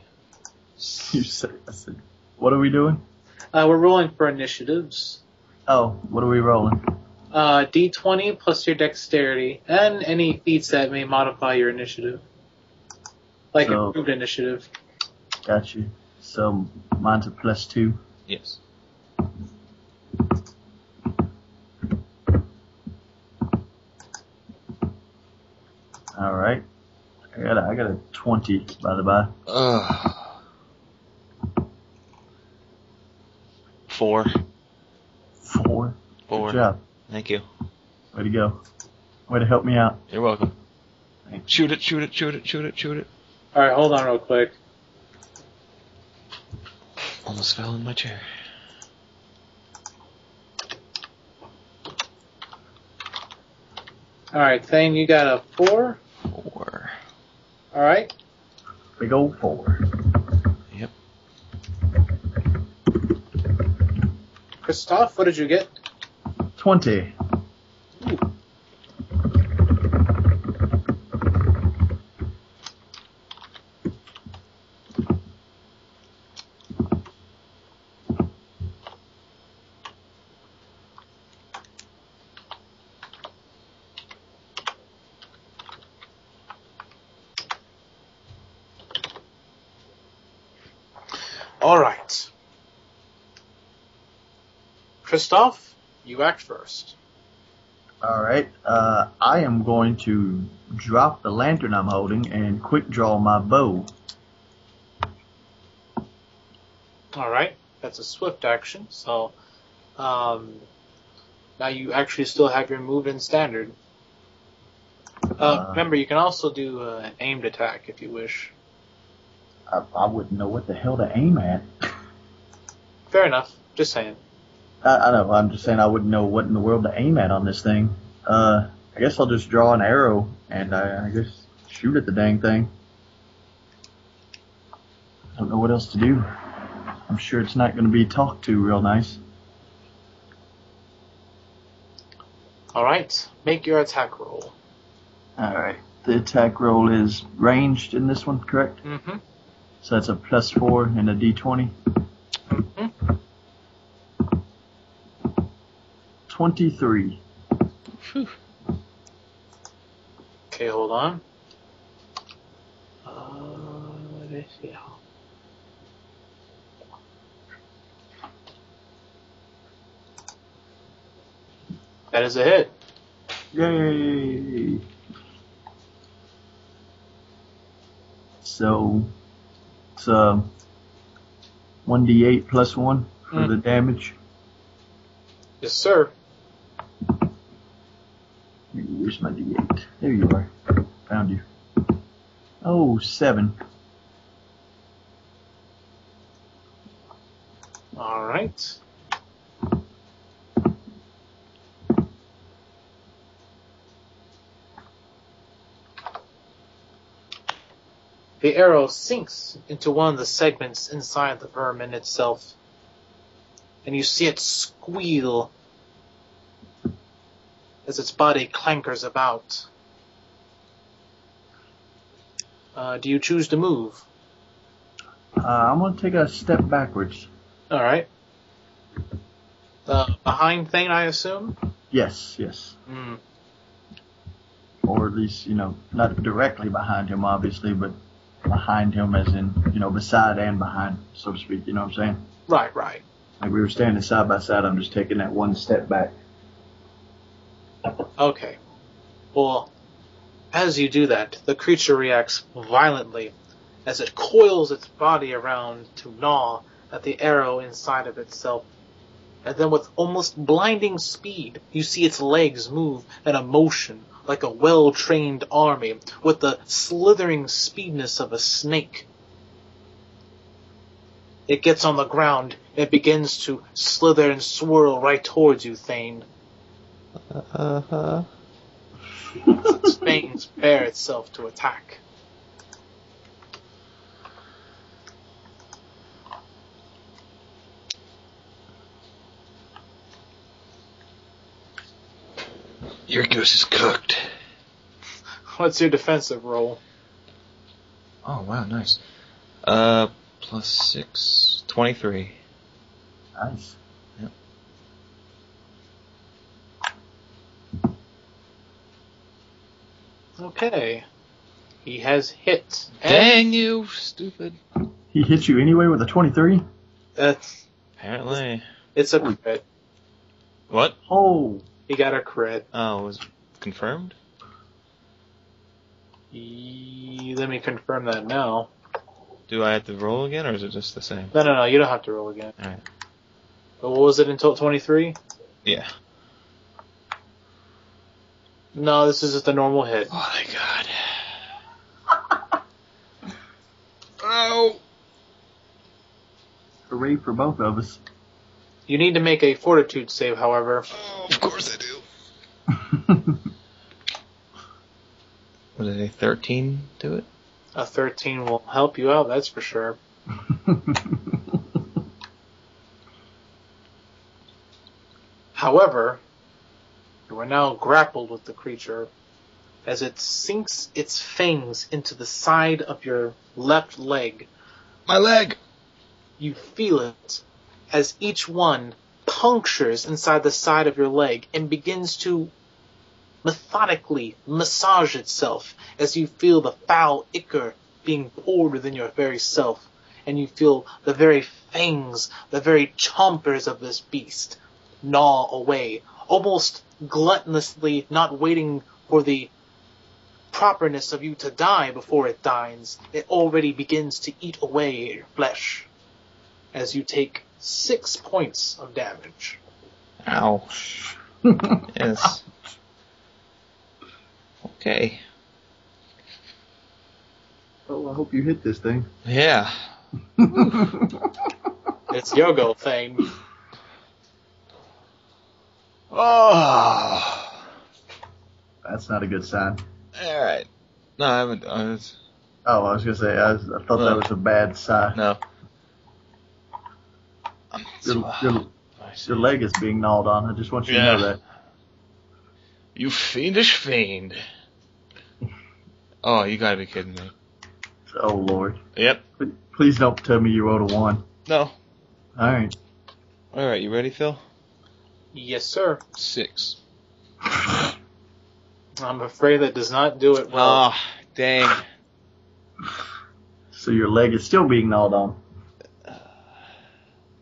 S3: You said, I said, what are we doing?
S1: We're rolling for initiatives.
S3: Oh, what are we rolling?
S1: D20 plus your dexterity, and any feats that may modify your initiative. Like improved initiative.
S3: Got you. So mine's a +2.
S2: Yes.
S3: All right. I got a 20 by the by.
S2: 4.
S3: 4.
S2: 4.
S3: Good job.
S2: Thank you.
S3: Way to go. Way to help me out.
S2: You're welcome.
S3: Thanks.
S2: Shoot it, shoot it, shoot it, shoot it, shoot it.
S1: Alright, hold on real quick.
S2: Almost fell in my chair.
S1: Alright, Thane, you got a 4?
S2: 4.
S1: Alright.
S3: Big old 4.
S2: Yep.
S1: Christoph, what did you get?
S3: 20.
S1: Ooh. Alright. Christoph, you act first.
S3: All right. I am going to drop the lantern I'm holding and quick draw my bow.
S1: Alright, that's a swift action, so now you actually still have your move in standard. Remember, you can also do an aimed attack if you wish.
S3: I wouldn't know what the hell to aim at.
S1: Fair enough, just saying.
S3: I know, I'm just saying I wouldn't know what in the world to aim at on this thing. I guess I'll just draw an arrow and I guess shoot at the dang thing. I don't know what else to do. I'm sure it's not going to be talked to real nice.
S1: Alright, make your attack roll.
S3: Alright, the attack roll is ranged in this one, correct?
S1: Mm-hmm.
S3: So that's a +4 and a d20.
S1: Mm-hmm.
S3: 23.
S2: Whew.
S1: Okay, hold on. Let's see. That is a hit.
S3: Yay! So, it's 1d8 plus 1 for the damage.
S1: Yes, sir.
S3: Where's my d8? There you are. Found you. Oh, 7.
S1: Alright. The arrow sinks into one of the segments inside the vermin itself, and you see it squeal as its body clankers about. Do you choose to move?
S3: I'm going to take a step backwards.
S1: Alright. Behind Thane, I assume?
S3: Yes.
S1: Hmm.
S3: Or at least, not directly behind him, obviously, but behind him as in, beside and behind, so to speak, you know what I'm saying?
S1: Right.
S3: Like we were standing side by side, I'm just taking that one step back.
S1: Okay. Well, as you do that, the creature reacts violently as it coils its body around to gnaw at the arrow inside of itself. and then with almost blinding speed, you see its legs move in a motion like a well-trained army with the slithering speediness of a snake. It gets on the ground and begins to slither and swirl right towards you, Thane.
S2: Uh-huh.
S1: Its fangs bare itself to attack.
S2: Your goose is cooked.
S1: What's your defensive roll?
S2: Oh, wow, nice. Plus 6, 23.
S3: Nice.
S2: Yep.
S1: Okay. He has hit.
S2: Dang you, stupid.
S3: He hit you anyway with a 23?
S2: Apparently.
S1: It's a crit.
S2: What?
S3: Oh.
S1: He got a crit.
S2: Oh, was it confirmed?
S1: Let me confirm that now.
S2: Do I have to roll again, or is it just the same?
S1: No, you don't have to roll again.
S2: Alright.
S1: But what was it until 23?
S2: Yeah.
S1: No, this is just a normal hit.
S2: Oh, my God. Oh!
S3: Hooray for both of us.
S1: You need to make a fortitude save, however.
S2: Oh, of course I do. Was it a 13 to it?
S1: A 13 will help you out, that's for sure. However, you are now grappled with the creature as it sinks its fangs into the side of your left leg.
S2: My leg!
S1: You feel it as each one punctures inside the side of your leg and begins to methodically massage itself as you feel the foul ichor being poured within your very self, and you feel the very fangs, the very chompers of this beast gnaw away, almost gluttonously, not waiting for the properness of you to die before it dines. It already begins to eat away at your flesh as you take 6 points of damage.
S2: Ow. Yes. Okay.
S3: Oh, I hope you hit this thing.
S2: Yeah.
S1: It's your go, Thane.
S2: Oh.
S3: That's not a good sign.
S2: Alright. No, I haven't.
S3: Oh, I was gonna say, I thought that was a bad sign.
S2: No.
S3: Your leg is being gnawed on. I just want you to know that.
S2: You fiendish fiend. Oh, you gotta be kidding me.
S3: Oh, Lord.
S2: Yep.
S3: Please don't tell me you rolled a 1.
S2: No.
S3: Alright.
S2: Alright, you ready, Phil?
S1: Yes, sir.
S2: 6.
S1: I'm afraid that does not do it well.
S2: Ah, dang.
S3: So your leg is still being gnawed on.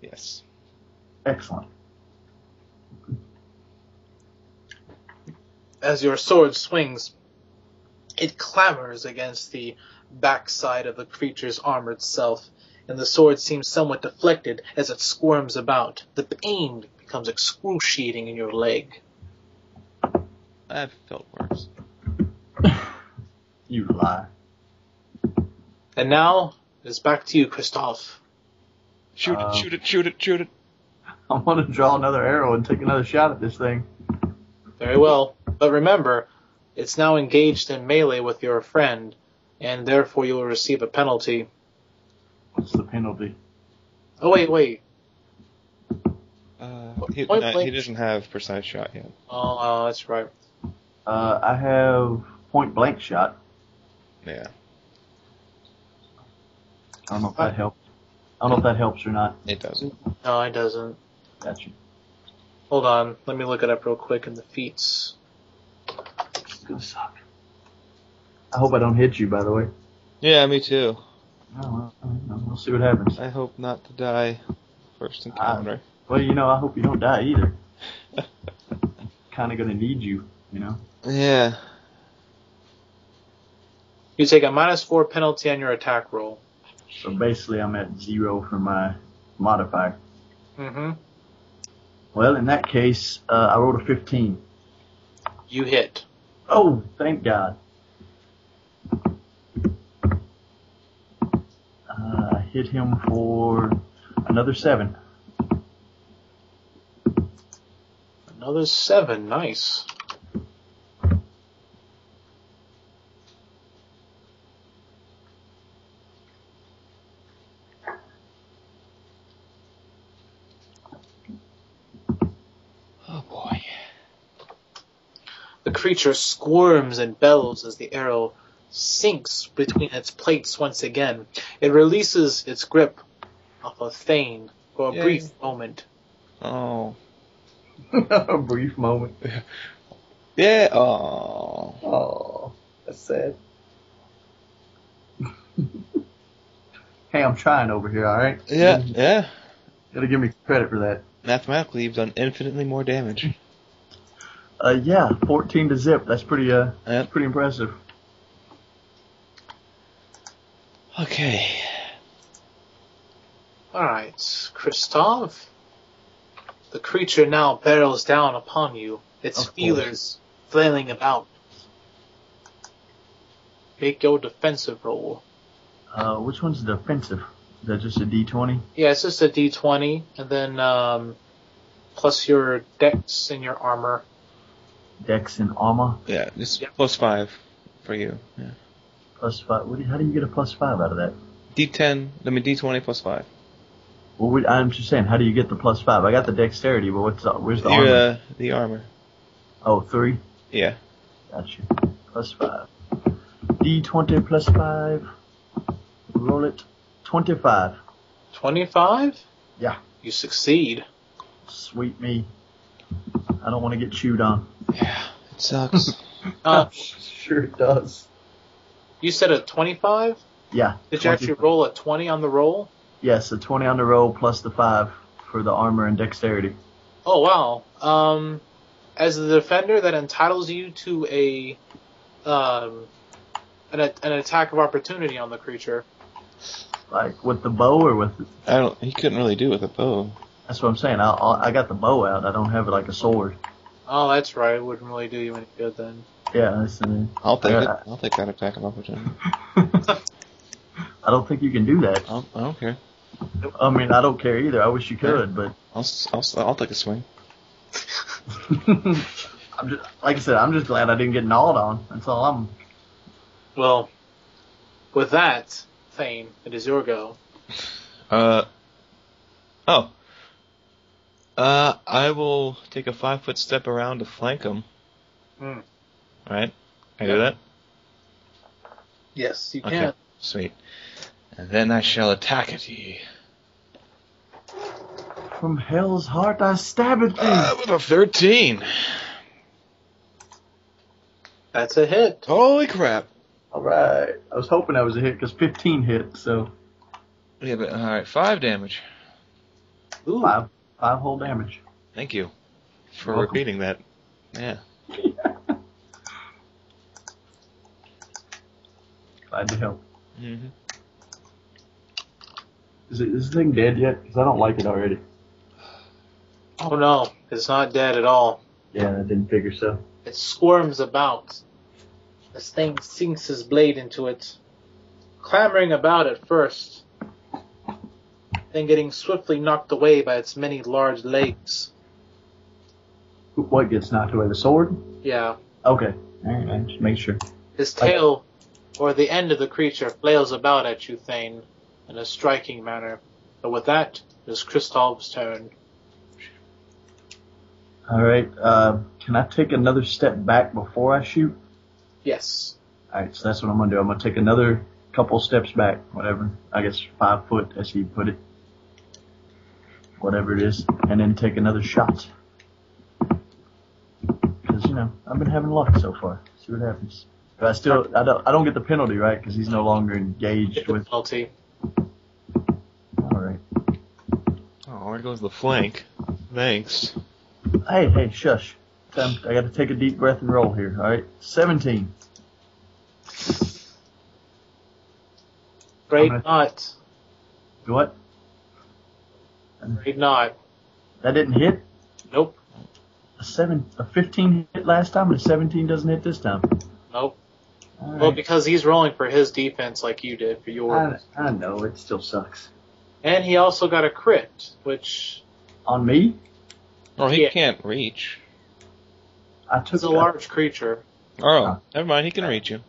S2: Yes.
S3: Excellent.
S1: As your sword swings, it clamors against the backside of the creature's armored self, and the sword seems somewhat deflected as it squirms about. The pain becomes excruciating in your leg.
S2: I've felt worse.
S3: You lie.
S1: And now, it's back to you, Christoph.
S2: Shoot it, shoot it, shoot it, shoot it.
S3: I want to draw another arrow and take another shot at this thing.
S1: Very well. But remember, it's now engaged in melee with your friend, and therefore you will receive a penalty.
S3: What's the penalty?
S1: Oh, wait.
S2: He doesn't have precise shot yet.
S1: Oh, that's right.
S3: I have point blank shot.
S2: Yeah.
S3: I don't know if that helps. I don't know if that helps or not.
S2: It doesn't.
S1: No, it doesn't.
S3: Gotcha.
S1: Hold on. Let me look it up real quick in the feats.
S3: It's gonna suck. I hope I don't hit you, by the way.
S2: Yeah, me too.
S3: Oh, well, we'll see what happens.
S2: I hope not to die first encounter.
S3: Well, I hope you don't die either. Kind of gonna need you, you know?
S2: Yeah.
S1: You take a -4 penalty on your attack roll.
S3: So basically I'm at 0 for my modifier.
S1: Mm-hmm.
S3: Well, in that case, I rolled a 15.
S1: You hit.
S3: Oh, thank God. I hit him for another 7.
S1: Another 7. Nice.
S2: Oh boy.
S1: The creature squirms and bellows as the arrow sinks between its plates once again. It releases its grip off of Thane for a
S2: Yay.
S1: brief moment.
S2: Oh.
S3: A brief moment.
S2: Yeah. Oh.
S3: Oh, that's sad. Hey, I'm trying over here, alright?
S2: Yeah. Yeah.
S3: Gotta give me credit for that.
S2: Mathematically, you've done infinitely more damage.
S3: Yeah, 14 to zip. That's pretty,
S2: Yep.
S3: that's pretty impressive.
S2: Okay.
S1: Alright, Kristoff. The creature now barrels down upon you, its
S3: Of course.
S1: feelers flailing about. Make your defensive roll.
S3: Which one's defensive? Is that just a D20?
S1: Yeah, it's just a d20, and then plus your dex and your armor.
S3: Dex and armor?
S2: Yeah, just
S1: Yep.
S2: +5 for you. Yeah.
S3: Plus 5. How do you get a plus 5 out of that?
S2: D20 +5.
S3: Well, I'm just saying, how do you get the plus 5? I got the dexterity, but where's the armor?
S2: The armor.
S3: Oh, 3?
S2: Yeah.
S3: Gotcha. Plus 5. D20 plus 5. Roll it. 25.
S1: 25?
S3: Yeah.
S1: You succeed.
S3: Sweet me. I don't want to get chewed on.
S2: Yeah. It sucks.
S3: Sure it does.
S1: You said a 25?
S3: Yeah.
S1: Did you actually roll a 20 on the roll?
S3: Yes, a 20 on the roll plus the 5 for the armor and dexterity.
S1: Oh, wow. As the defender, that entitles you to an attack of opportunity on the creature.
S3: Like with the bow or with...
S2: He couldn't really do it with a bow.
S3: That's what I'm saying. I got the bow out. I don't have it like a sword.
S1: Oh, that's right. It wouldn't really do you any good then.
S3: Yeah, that's...
S2: I'll take it. I'll take that attack of opportunity.
S3: I don't think you can do that.
S2: I don't care.
S3: I mean, I don't care either. I wish you could, but...
S2: I'll take a swing.
S3: I'm just, like I said, I'm just glad I didn't get gnawed on. That's all I'm...
S1: Well, with that, Thane, it is your go.
S2: I will take a 5-foot step around to flank him.
S1: Hmm.
S2: Alright? Can I do that?
S1: Yes, you
S2: Okay,
S1: can.
S2: sweet. And then I shall attack at ye.
S3: From hell's heart I stab at thee.
S2: With a 13.
S1: That's a hit.
S2: Holy crap.
S3: Alright. I was hoping that was a hit because 15 hit, so...
S2: Yeah, but alright, 5 damage.
S1: Ooh.
S3: 5 whole damage.
S2: Thank you for
S3: Welcome.
S2: repeating that. Yeah.
S3: Glad to help.
S2: Mm-hmm.
S3: Is this thing dead yet? Because I don't like it already.
S1: Oh no, it's not dead at all.
S3: Yeah, I didn't figure so.
S1: It squirms about. This thing sinks his blade into it, clambering about at first, then getting swiftly knocked away by its many large legs.
S3: What gets knocked away? The sword?
S1: Yeah.
S3: Okay. Alright, just make sure.
S1: His tail, or the end of the creature, flails about at you, Thane, in a striking manner. But with that, it is Kristoff's turn.
S3: Alright, can I take another step back before I shoot?
S1: Yes.
S3: Alright, so that's what I'm gonna do. I'm gonna take another couple steps back, whatever. I guess 5 foot, as he put it. Whatever it is. And then take another shot. Because, I've been having luck so far. See what happens. But I don't get the penalty, right? Because he's no longer engaged with...
S1: Penalty.
S3: Alright.
S2: Oh, there goes the flank. Thanks.
S3: Hey, shush. I gotta take a deep breath and roll here, alright? 17.
S1: Afraid not.
S3: What?
S1: Afraid not.
S3: That didn't hit?
S1: Nope.
S3: A 15 hit last time, and a 17 doesn't hit this time.
S1: Nope.
S3: All right.
S1: Well, because he's rolling for his defense like you did for yours.
S3: I know, it still sucks.
S1: And he also got a crit, which...
S3: On me?
S2: Or he
S1: Yeah.
S2: can't reach.
S3: I took
S1: It's a large creature.
S2: Oh, never mind. He can reach you.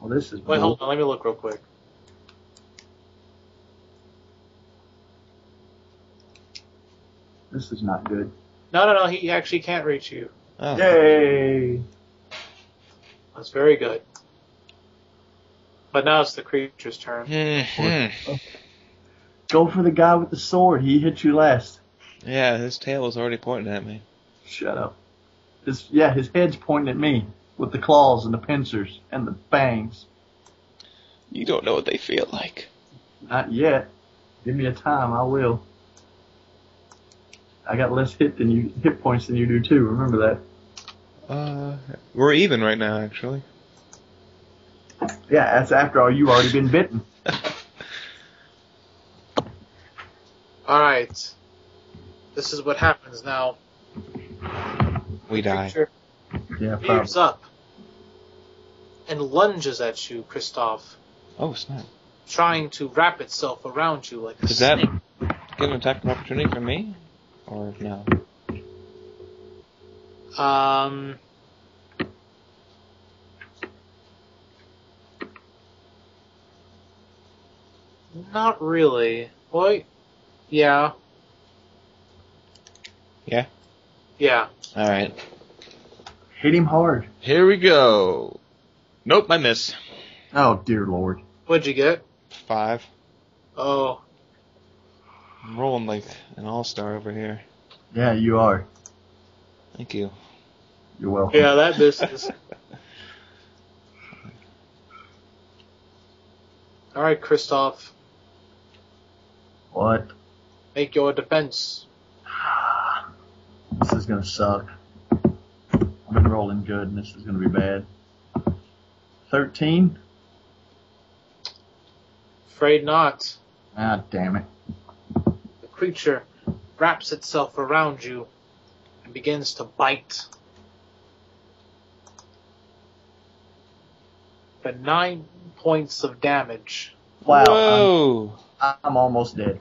S3: Well, this is
S1: Wait,
S3: bull.
S1: hold on. Let me look real quick.
S3: This is not good.
S1: No. He actually can't reach you.
S2: Oh.
S3: Yay!
S1: That's very good. But now it's the creature's turn.
S2: Mhm.
S3: Go for the guy with the sword. He hit you last.
S2: Yeah, his tail was already pointing at me.
S3: Shut up. His head's pointing at me with the claws and the pincers and the fangs.
S2: You don't know what they feel like.
S3: Not yet. Give me a time, I will. I got less hit points than you do too. Remember that.
S2: We're even right now, actually.
S3: Yeah, that's after all. You've already been bitten.
S1: Alright. This is what happens now.
S2: We die.
S1: Creature
S3: Yeah,
S1: rears up and lunges at you, Christoph,
S2: Oh, snap.
S1: trying to wrap itself around you like a
S2: Does that
S1: snake.
S2: get an attack of opportunity from me? Or no?
S1: Not really. Well, yeah.
S2: Yeah?
S1: Yeah.
S2: Alright.
S3: Hit him hard.
S2: Here we go. Nope, I miss.
S3: Oh, dear Lord.
S1: What'd you get?
S2: 5.
S1: Oh.
S2: I'm rolling like an all-star over here.
S3: Yeah, you are.
S2: Thank you.
S3: You're welcome.
S1: Yeah, that misses. Alright, Christoph.
S3: What?
S1: Make your defense.
S3: This is gonna suck. I've been rolling good, and this is gonna be bad. 13?
S1: Afraid not.
S3: Ah, damn it.
S1: The creature wraps itself around you and begins to bite. For 9 points of damage.
S3: Wow.
S2: Whoa!
S3: I'm almost dead.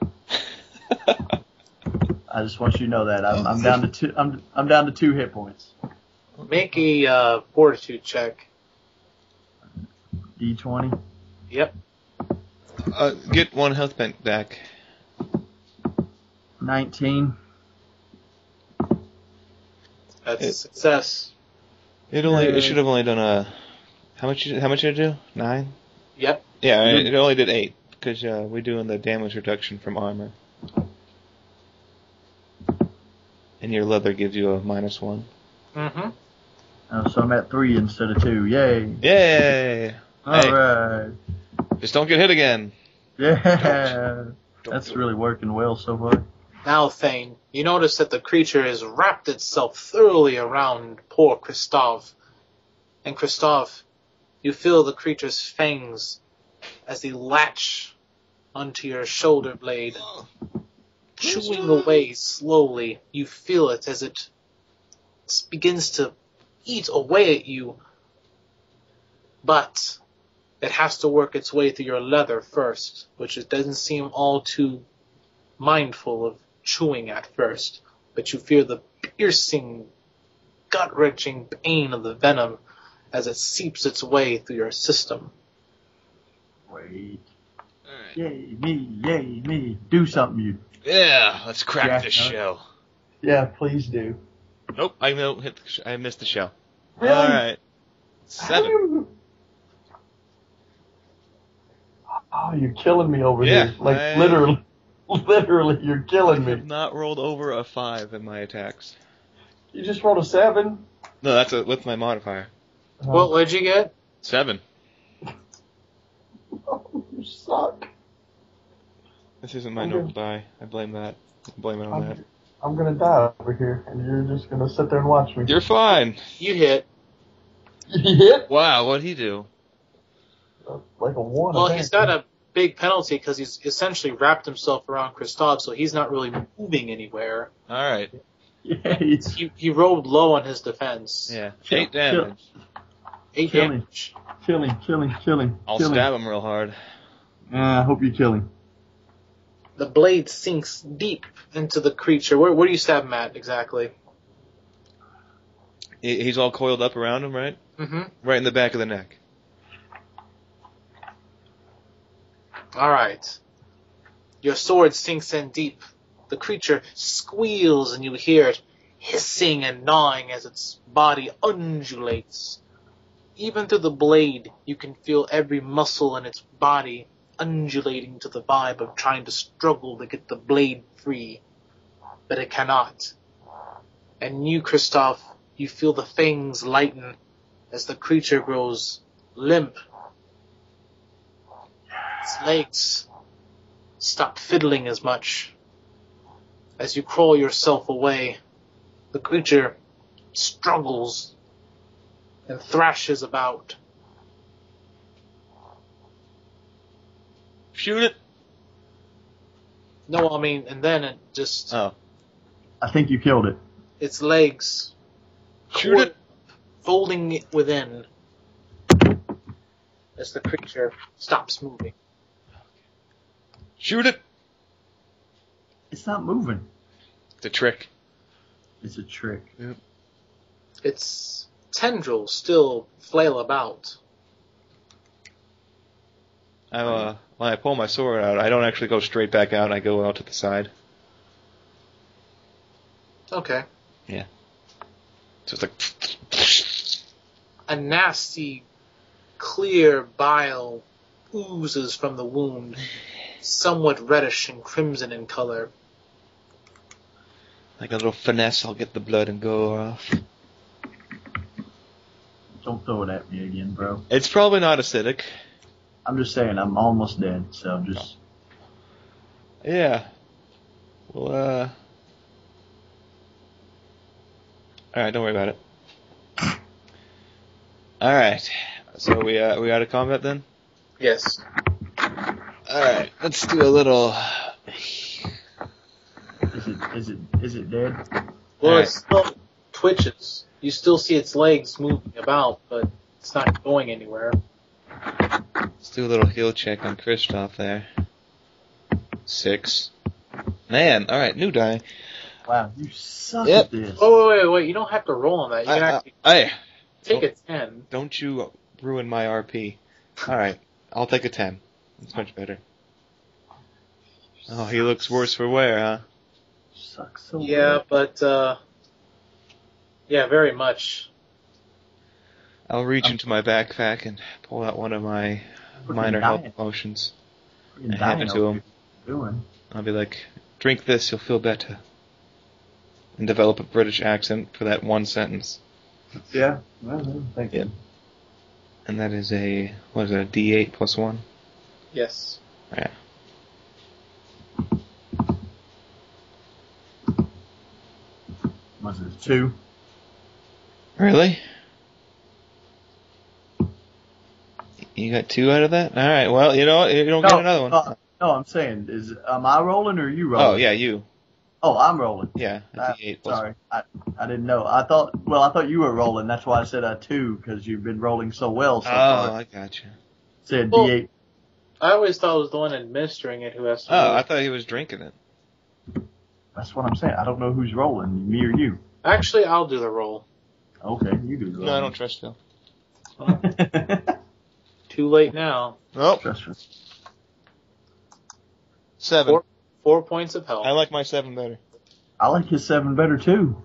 S3: I just want you to know that I'm down to two. I'm down to 2 hit points.
S1: Make a fortitude check.
S3: D20.
S1: Yep.
S2: Get 1 health bank back.
S3: 19.
S1: That's a success.
S2: It should have only done a. How much did it do? 9?
S1: Yep.
S2: Yeah, it only did 8 because we're doing the damage reduction from armor. And your leather gives you a -1.
S1: Mm-hmm.
S3: Oh, so I'm at 3 instead of 2. Yay!
S2: Yay!
S3: All
S2: Hey.
S3: right.
S2: Just don't get hit again.
S3: Yeah.
S2: Don't
S3: That's
S2: do it.
S3: really working well so far.
S1: Now, Thane, you notice that the creature has wrapped itself thoroughly around poor Christoph. And Christoph, you feel the creature's fangs as they latch onto your shoulder blade, chewing away slowly. You feel it as it begins to eat away at you. But it has to work its way through your leather first, which it doesn't seem all too mindful of chewing at first. But you feel the piercing, gut-wrenching pain of the venom as it seeps its way through your system.
S3: Wait.
S2: Alright.
S3: Yay, me. Do something, you.
S2: Yeah, let's crack
S3: Yeah,
S2: this
S3: no.
S2: shell.
S3: Yeah, please do.
S2: Nope, I missed the shell.
S3: Really?
S2: Alright. 7.
S3: Oh, you're killing me over
S2: Yeah,
S3: here. Like,
S2: I-
S3: literally, you're killing
S2: I have
S3: me.
S2: not rolled over a 5 in my attacks.
S3: You just rolled a 7?
S2: No, that's with my modifier.
S1: What'd you get?
S2: 7.
S3: Oh, you suck.
S2: This isn't my
S3: Okay.
S2: normal die. I blame that. Blame it on that.
S3: I'm gonna die over here, and you're just gonna sit there and watch me.
S2: You're fine.
S1: You hit.
S3: You hit?
S2: Wow, what'd he do?
S3: Like a 1.
S1: Well, he's got a big penalty because he's essentially wrapped himself around Christoph, so he's not really moving anywhere.
S2: Alright.
S3: Yeah, he's
S1: He rolled low on his defense.
S2: Yeah.
S3: Kill-
S2: 8 damage.
S1: 8
S3: Kill him.
S1: damage.
S3: kill him.
S2: I'll
S3: kill
S2: stab him real hard.
S3: I hope you kill him.
S1: The blade sinks deep into the creature. Where do you stab him at exactly?
S2: He's all coiled up around him, right?
S1: Mm-hmm.
S2: Right in the back of the neck.
S1: All right. Your sword sinks in deep. The creature squeals and you hear it hissing and gnawing as its body undulates. Even through the blade, you can feel every muscle in its body undulating to the vibe of trying to struggle to get the blade free. But it cannot. And you, Kristoff, you feel the fangs lighten as the creature grows limp. Its legs stop fiddling as much. As you crawl yourself away, the creature struggles and thrashes about.
S2: Shoot it!
S1: No, I mean, and then it just,
S2: Oh.
S3: I think you killed it.
S1: its legs
S2: Shoot it!
S1: folding it within as the creature stops moving.
S2: Shoot it!
S3: It's not moving.
S2: It's a trick.
S3: It's a trick.
S1: Its tendrils still flail about.
S2: When I pull my sword out, I don't actually go straight back out, I go out to the side.
S1: Okay.
S2: Yeah. So it's like...
S1: A nasty, clear bile oozes from the wound, somewhat reddish and crimson in color.
S2: Like a little finesse, I'll get the blood and go off.
S3: Don't throw it at me again, bro.
S2: It's probably not acidic.
S3: I'm just saying, I'm almost dead, so just...
S2: Yeah. Well, alright, don't worry about it. Alright. So we out of combat then?
S1: Yes.
S2: Alright, let's do a little...
S3: Is it dead?
S1: Well,
S2: Alright.
S1: it still twitches. You still see its legs moving about, but it's not going anywhere.
S2: Let's do a little heal check on Kristoff there. 6. Man, alright, new die.
S3: Wow, you suck
S2: Yep.
S3: at this.
S1: Oh, wait. You don't have to roll on that. You can actually
S2: Hey,
S1: take a 10.
S2: don't you ruin my RP. Alright, I'll take a 10. That's much better. Oh, he looks worse for wear, huh?
S3: Sucks so
S1: Yeah,
S3: bad.
S1: but, yeah, very much.
S2: I'll reach into my backpack and pull out one of my
S3: Freaking
S2: minor
S3: dying.
S2: health potions.
S3: Freaking
S2: and hand it
S3: dying
S2: to
S3: over
S2: him.
S3: here. Doing.
S2: I'll be like, drink this, you'll feel better. And develop a British accent for that one sentence.
S3: Yeah. Well, thank you.
S2: And that is a D8 plus 1?
S1: Yes.
S2: Yeah.
S3: Was it 2?
S2: Really? You got 2 out of that? Alright, well, you know what? You don't get another one.
S3: No, I'm saying, am I rolling or are you rolling?
S2: Oh, yeah, you.
S3: Oh, I'm rolling.
S2: Yeah, a D8 plus
S3: Sorry, I didn't know. I thought you were rolling. That's why I said 2, because you've been rolling so well so
S2: Oh,
S3: far.
S2: I gotcha.
S3: Said
S1: Well,
S3: D8.
S1: I always thought it was the one administering it who has to
S2: Oh,
S1: roll.
S2: I thought he was drinking it.
S3: That's what I'm saying. I don't know who's rolling, me or you.
S1: Actually, I'll do the roll.
S3: Okay, you do the
S2: No, I don't trust Phil.
S1: Too late now.
S2: Nope.
S3: Trust me.
S2: 7.
S1: 4 points of health.
S2: I like my 7 better.
S3: I like his 7 better too.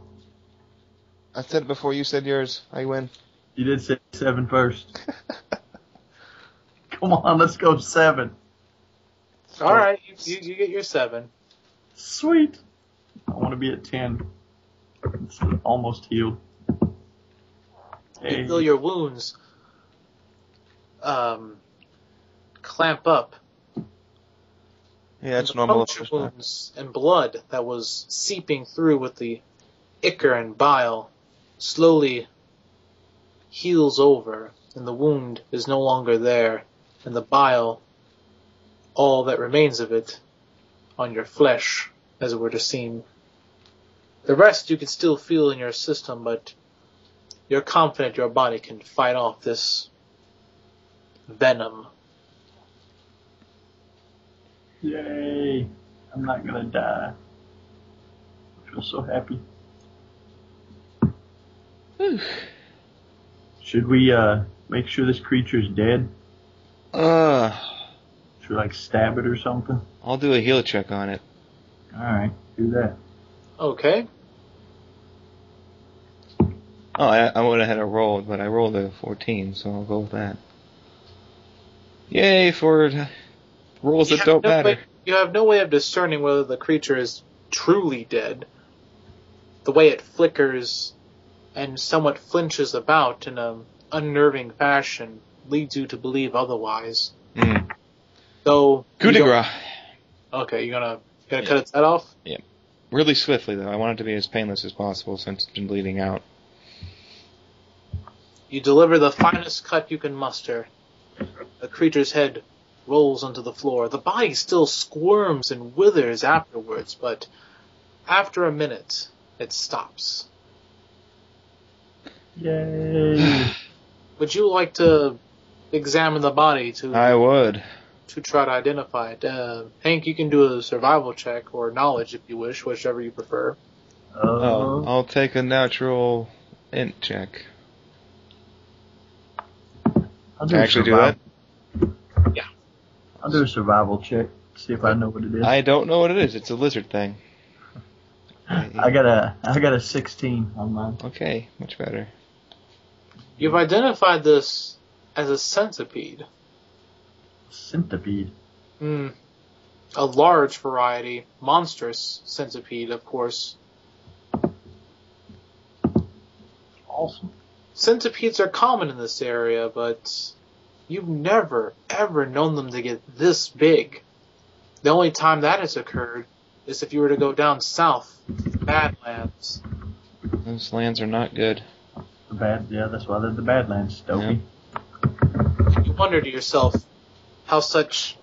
S2: I said it before you said yours. I win.
S3: You did say 7 first. Come on, let's go 7.
S1: All right, you get your 7.
S3: Sweet. I want to be at 10. It's almost healed.
S1: You feel your wounds clamp up.
S2: Yeah, it's
S1: The
S2: normal.
S1: puncture wounds and blood that was seeping through with the ichor and bile slowly heals over, and the wound is no longer there, and the bile, all that remains of it, on your flesh, as it were to seem. The rest you can still feel in your system, but you're confident your body can fight off this venom.
S3: Yay! I'm not gonna die. I feel so happy. Should we make sure this creature's dead? Should we like stab it or something?
S2: I'll do a heal check on it.
S3: Alright, do that.
S1: Okay.
S2: Oh, I would have had a roll, but I rolled a 14, so I'll go with that. Yay for rolls that don't matter.
S1: You have no way of discerning whether the creature is truly dead. The way it flickers and somewhat flinches about in an unnerving fashion leads you to believe otherwise. Though.
S2: Coup de grace.
S1: Okay, you're gonna cut its head off?
S2: Yeah. Really swiftly, though. I want it to be as painless as possible since it's been bleeding out.
S1: You deliver the finest cut you can muster. The creature's head rolls onto the floor. The body still squirms and withers afterwards, but after a minute, it stops.
S3: Yay!
S1: Would you like to examine the body
S2: I would.
S1: to try to identify it? Hank, you can do a survival check or knowledge if you wish, whichever you prefer.
S2: I'll take a natural int check.
S3: I'll do
S2: Actually do that?
S1: Yeah.
S3: I'll do a survival check, see if I know what it is.
S2: I don't know what it is. It's a lizard thing.
S3: I got a 16 on mine.
S2: Okay, much better.
S1: You've identified this as a centipede.
S3: Centipede.
S1: A large variety, monstrous centipede, of course.
S3: Awesome.
S1: Centipedes are common in this area, but you've never, ever known them to get this big. The only time that has occurred is if you were to go down south, Badlands.
S2: Those lands are not good.
S3: That's why they're the Badlands, Dopey.
S1: You wonder to yourself how such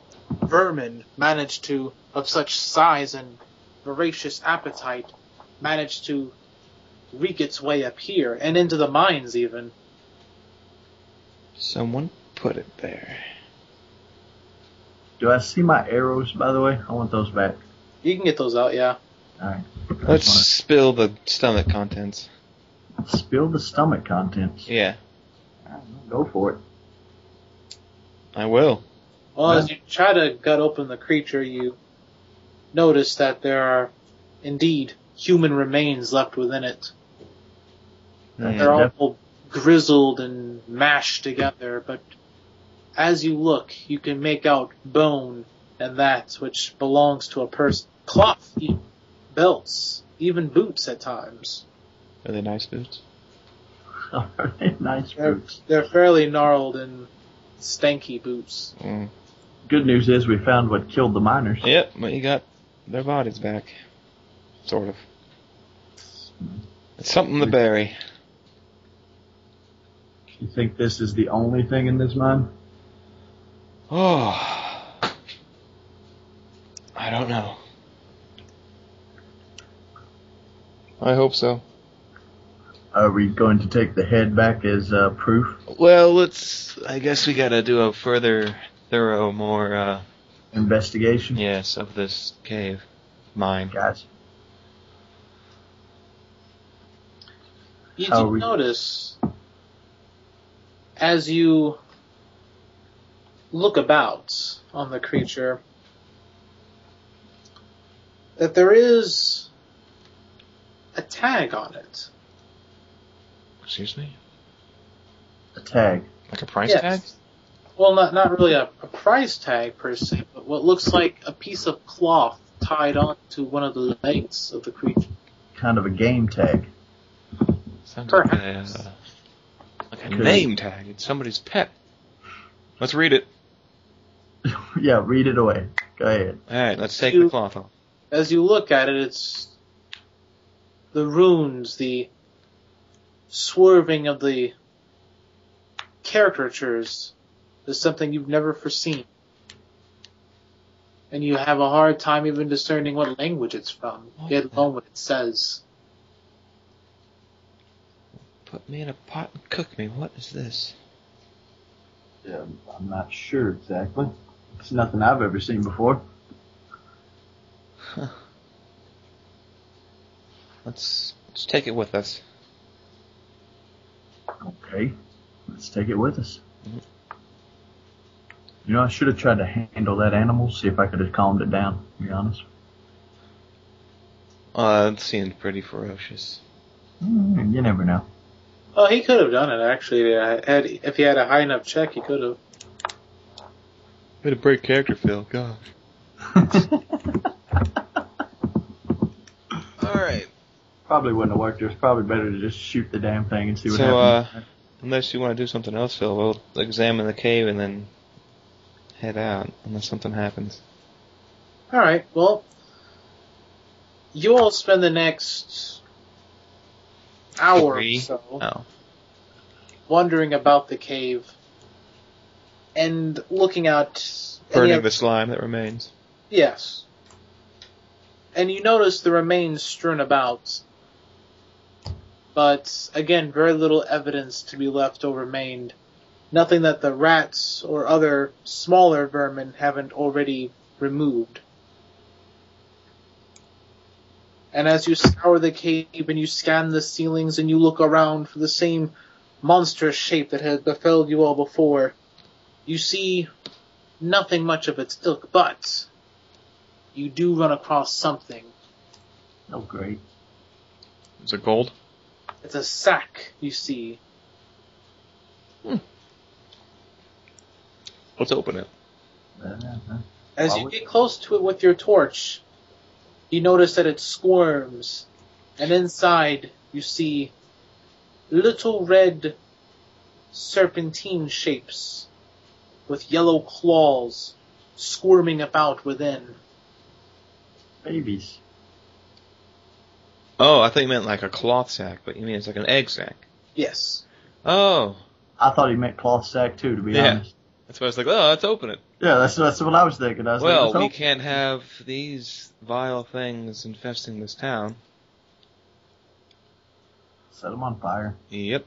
S1: vermin of such size and voracious appetite, manage to wreak its way up here, and into the mines even.
S2: Someone put it there.
S3: Do I see my arrows, by the way? I want those back.
S1: You can get those out, yeah.
S3: Alright.
S2: Let's spill the stomach contents.
S3: Spill the stomach contents.
S2: Yeah.
S3: Go for it.
S2: I will.
S1: Well, as you try to gut open the creature, you notice that there are indeed human remains left within it. They're all grizzled and mashed together, but as you look, you can make out bone and that which belongs to a person. Cloth, belts, even boots at times.
S2: Are they nice boots?
S3: Are they nice boots?
S1: They're fairly gnarled and stanky boots.
S3: Good news is we found what killed the miners.
S2: Yep, but you got their bodies back. Sort of. It's something to bury.
S3: You think this is the only thing in this mine?
S2: Oh. I don't know. I hope so.
S3: Are we going to take the head back as proof?
S2: Well, I guess we gotta do a further, thorough, more,
S3: investigation?
S2: Yes, of this cave. Mine.
S3: Guys.
S1: You do notice, as you look about on the creature, that there is a tag on it.
S2: Excuse me?
S3: A tag.
S2: Like a price tag?
S1: Well, not really a price tag per se, but what looks like a piece of cloth tied onto one of the legs of the creature.
S3: Kind of a game tag.
S2: Sounds
S1: Perhaps.
S2: like a name tag. It's somebody's pet. Let's read it.
S3: Yeah, read it away. Go ahead.
S2: Alright, let's take the cloth off.
S1: As you look at it, it's the runes, the swerving of the caricatures is something you've never foreseen. And you have a hard time even discerning what language it's from, let alone what it says.
S2: Put me in a pot and cook me. What is this?
S3: Yeah, I'm not sure exactly. It's nothing I've ever seen before.
S2: Huh. Let's take it with us.
S3: Okay, let's take it with us.
S2: Mm-hmm.
S3: You know, I should have tried to handle that animal, see if I could have calmed it down, to be honest.
S2: It seemed pretty ferocious.
S3: You never know.
S1: Oh, he could have done it, actually. If he had a high enough check, he could have.
S2: Way to break character, Phil. Gosh. Alright.
S3: Probably wouldn't have worked. It was probably better to just shoot the damn thing and see what happens.
S2: Unless you want to do something else, Phil, we'll examine the cave and then head out, unless something happens.
S1: Alright, well, you all spend the next hour or so wandering about the cave and looking at...
S2: Burning the slime that remains.
S1: Yes. And you notice the remains strewn about. But, again, very little evidence to be left or remained. Nothing that the rats or other smaller vermin haven't already removed. And as you scour the cave and you scan the ceilings and you look around for the same monstrous shape that had befell you all before, you see nothing much of its ilk, but you do run across something.
S3: Oh, great.
S2: Is it gold?
S1: It's a sack, you see.
S2: Let's open it.
S1: As you get close to it with your torch, you notice that it squirms, and inside you see little red serpentine shapes with yellow claws squirming about within.
S3: Babies.
S2: Oh, I thought you meant like a cloth sack, but you mean it's like an egg sack.
S1: Yes.
S2: Oh.
S3: I thought he meant cloth sack too, to be honest.
S2: That's why I was like, oh, let's open it.
S3: Yeah, that's what I was thinking. I was
S2: well,
S3: like,
S2: we can't have these vile things infesting this town.
S3: Set them on fire.
S2: Yep.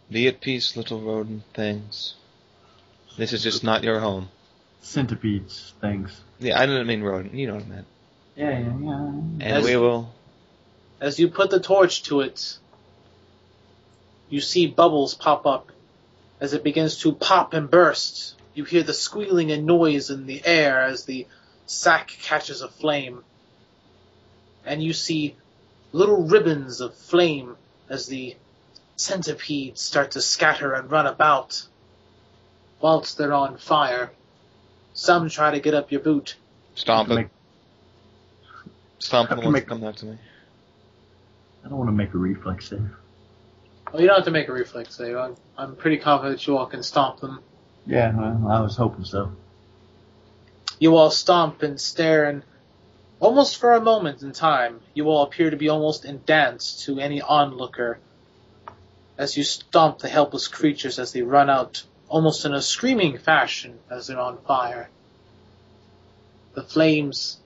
S2: Be at peace, little rodent things. This is just not your home.
S3: Centipedes, things.
S2: Yeah, I didn't mean rodent. You know what I meant.
S3: Yeah.
S2: And we will...
S1: As you put the torch to it, you see bubbles pop up. As it begins to pop and burst, you hear the squealing and noise in the air as the sack catches aflame. And you see little ribbons of flame as the centipedes start to scatter and run about whilst they're on fire. Some try to get up your boot.
S2: Stomp it. Stomp the ones that come back to me.
S3: I don't want to make a reflex save.
S1: Well, you don't have to make a reflex save. I'm pretty confident you all can stomp them.
S3: Yeah, well, I was hoping so.
S1: You all stomp and stare, and almost for a moment in time, you all appear to be almost in dance to any onlooker as you stomp the helpless creatures as they run out, almost in a screaming fashion as they're on fire. The flames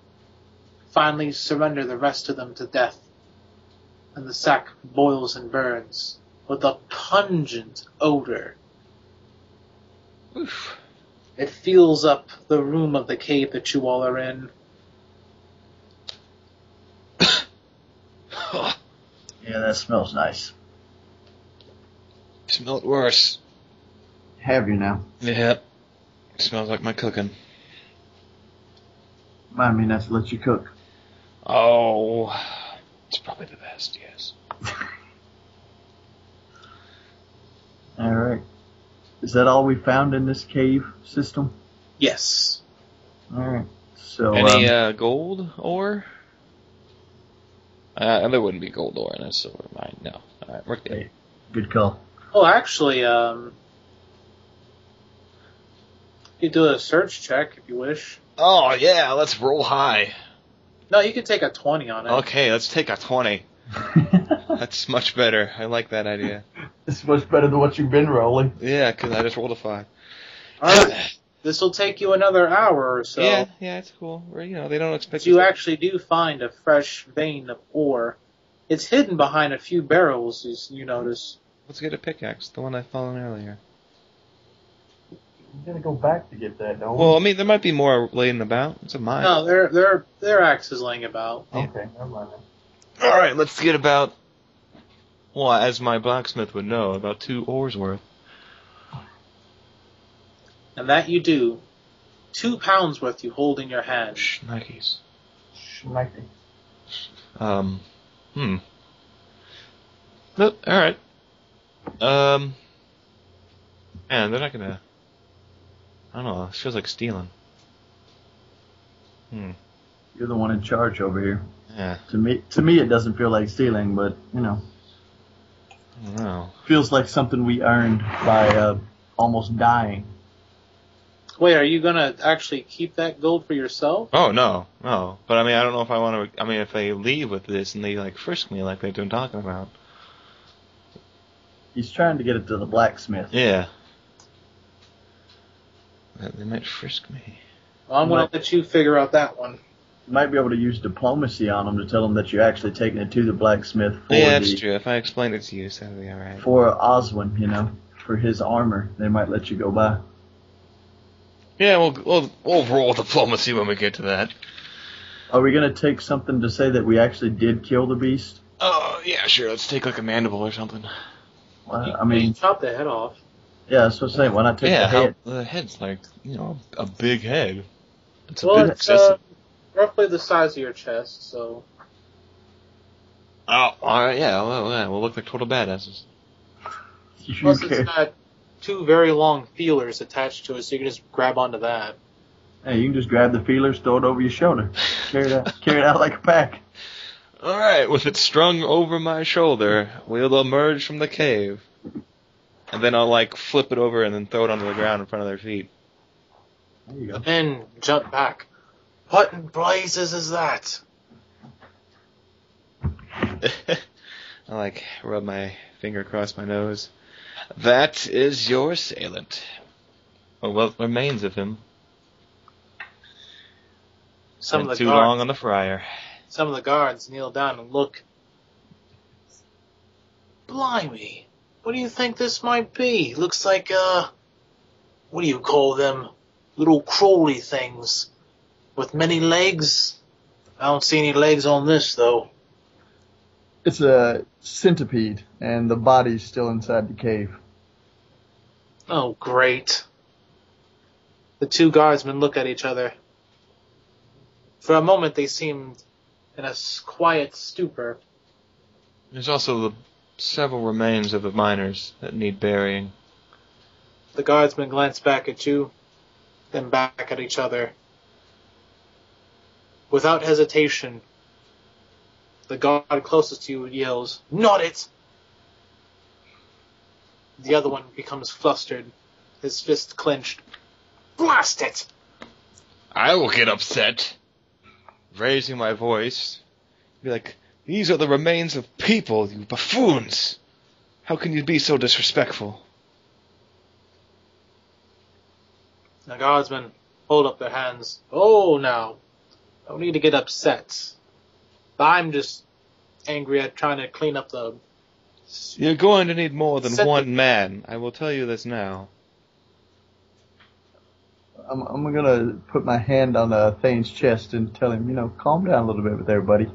S1: finally surrender the rest of them to death, and the sack boils and burns with a pungent odor.
S2: Oof.
S1: It fills up the room of the cave that you all are in.
S3: Yeah, that smells nice.
S2: Smelled worse.
S3: Have you now?
S2: Yep. Smells like my cooking.
S3: Remind me not to let you cook.
S2: Oh, it's probably the best, yes.
S3: Alright. Is that all we found in this cave system?
S1: Yes.
S3: Alright. So,
S2: any gold ore? There wouldn't be gold ore in a silver mine, no. Alright, we're good.
S3: Hey, good call.
S1: Oh, actually, you do a search check if you wish.
S2: Oh, yeah, let's roll high.
S1: No, you can take a 20 on it.
S2: Okay, let's take a 20. That's much better. I like that idea.
S3: It's much better than what you've been rolling.
S2: Yeah, because I just rolled a 5.
S1: Alright. This will take you another hour or so.
S2: Yeah, it's cool. They don't expect
S1: You actually do find a fresh vein of ore It's hidden behind a few barrels, as you notice.
S2: Let's get a pickaxe, the one I found earlier.
S3: I'm gonna go back to get that, don't we?
S2: Well, I mean, there might be more laying about. It's a mine.
S1: No, their axe is laying about.
S3: Okay, never mind.
S2: All right, let's get about, well, as my blacksmith would know, about 2 ores worth.
S1: And that you do. 2 pounds worth you hold in your hand.
S2: Shnikes.
S3: Schnicky.
S2: Nope, alright. Man, they're not gonna... I don't know, it feels like stealing.
S3: You're the one in charge over here.
S2: Yeah.
S3: To me, it doesn't feel like stealing, but, you know.
S2: I don't know.
S3: Feels like something we earned by almost dying.
S1: Wait, are you gonna actually keep that gold for yourself?
S2: Oh, no. But I mean, I don't know if I want to... I mean, if they leave with this and they, like, frisk me like they've been talking about.
S3: He's trying to get it to the blacksmith.
S2: Yeah. They might frisk me.
S1: Well, I'm gonna let you figure out that one.
S3: You might be able to use diplomacy on them to tell them that you're actually taking it to the blacksmith for
S2: Yeah, that's true. If I explain it to you, so that'll be alright.
S3: For Oswin, you know, for his armor. They might let you go by.
S2: Yeah, we'll roll diplomacy when we get to that.
S3: Are we going to take something to say that we actually did kill the beast?
S2: Oh, yeah, sure. Let's take, like, a mandible or something.
S3: Well, I
S1: You
S3: mean,
S1: chop the head off.
S3: yeah, that's what I'm saying. Why not take the head?
S2: The head's like, you know, a big head. It's a
S1: Well,
S2: bit
S1: it's
S2: excessive.
S1: roughly the size of your chest, so...
S2: Oh, alright, yeah, we'll look like total badasses.
S3: You
S1: Plus
S3: care.
S1: it's got 2 very long feelers attached to it, so you can just grab onto that.
S3: Hey, you can just grab the feelers, throw it over your shoulder. Carry it out like a pack.
S2: Alright, with it strung over my shoulder, we'll emerge from the cave. And then I'll, like, flip it over and then throw it onto the ground in front of their feet.
S3: There you go.
S1: Then jump back. What in blazes is that?
S2: I, like, rub my finger across my nose. That is your assailant. Or what remains of him.
S1: Some
S2: Been
S1: of the
S2: too
S1: guards,
S2: long on the fryer.
S1: some of the guards kneel down and look. Blimey, what do you think this might be? Looks like what do you call them? Little crawly things with many legs. I don't see any legs on this though.
S3: It's a centipede, and the body's still inside the cave.
S1: Oh, great. The 2 guardsmen look at each other. For a moment, they seemed in a quiet stupor.
S2: There's also the several remains of the miners that need burying.
S1: The guardsmen glance back at you, then back at each other. Without hesitation, the guard closest to you yells, "Not it!" The other one becomes flustered, his fist clenched. "Blast it!"
S2: I will get upset. Raising my voice. Be like, these are the remains of people, you buffoons! How can you be so disrespectful?
S1: The guardsmen hold up their hands. Oh, now, don't need to get upset. I'm just angry at trying to clean up the...
S2: You're going to need more than
S1: Set
S2: one man. I will tell you this now.
S3: I'm gonna put my hand on Thane's chest and tell him, you know, calm down a little bit there, buddy.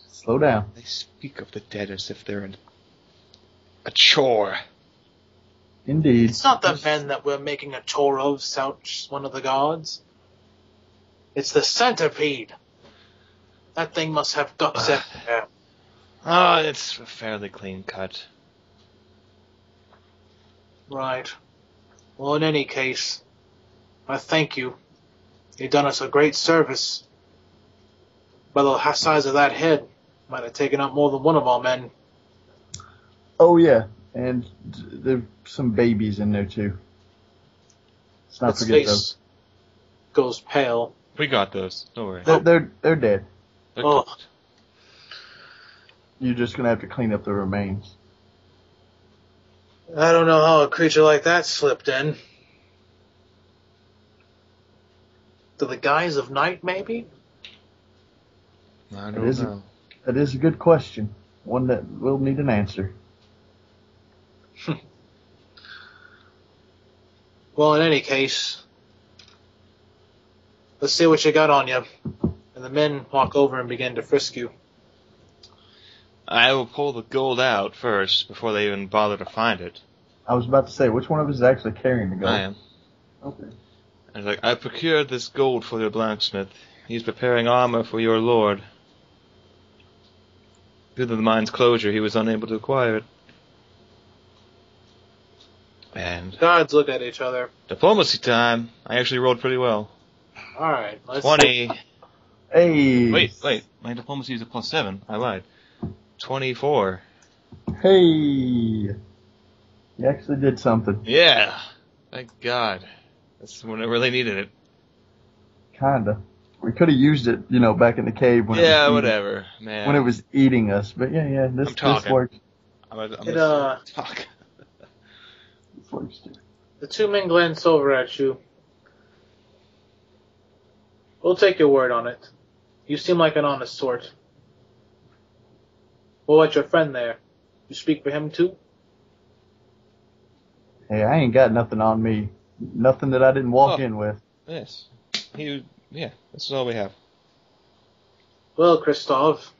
S3: Slow down.
S2: They speak of the dead as if they're a chore.
S3: Indeed.
S1: It's not the men that we're making a chore of, shouts one of the guards. It's the centipede. That thing must have guts everywhere.
S2: Ah, it's a fairly clean cut.
S1: Right. Well, in any case, I thank you. You've done us a great service. By the size of that head, might have taken out more than one of our men.
S3: Oh yeah, and there's some babies in there too. Let's not
S1: Its
S3: forget those.
S1: face goes pale.
S2: We got those. Don't worry.
S3: They're dead.
S2: They're
S1: Oh.
S2: cooked.
S3: You're just gonna have to clean up the remains.
S1: I don't know how a creature like that slipped in. To the guise of night, maybe?
S2: I
S3: It
S2: don't
S3: isn't.
S2: know.
S3: That is a good question. One that will need an answer.
S1: Well, in any case, let's see what you got on you. And the men walk over and begin to frisk you.
S2: I will pull the gold out first before they even bother to find it.
S3: I was about to say, which one of us is actually carrying the gold?
S2: I am.
S3: Okay.
S2: And like, I procured this gold for your blacksmith. He's preparing armor for your lord. Due to the mine's closure, he was unable to acquire it. And
S1: Guards look at each other.
S2: diplomacy time. I actually rolled pretty well.
S1: Alright, let's
S2: 20.
S3: Hey.
S2: Wait. My diplomacy is a +7. I lied. 24.
S3: Hey. You actually did something.
S2: Yeah. Thank God. That's when I really needed it.
S3: Kinda. We could have used it, back in the cave when it was
S2: whatever, man.
S3: when it was eating us. But yeah, this works.
S2: I'm gonna talk.
S3: This works too.
S1: The two men glance over at you. We'll take your word on it. You seem like an honest sort. What about your friend there? You speak for him too?
S3: Hey, I ain't got nothing on me. Nothing that I didn't walk in with.
S2: Yes. This is all we have.
S1: Well, Christoph,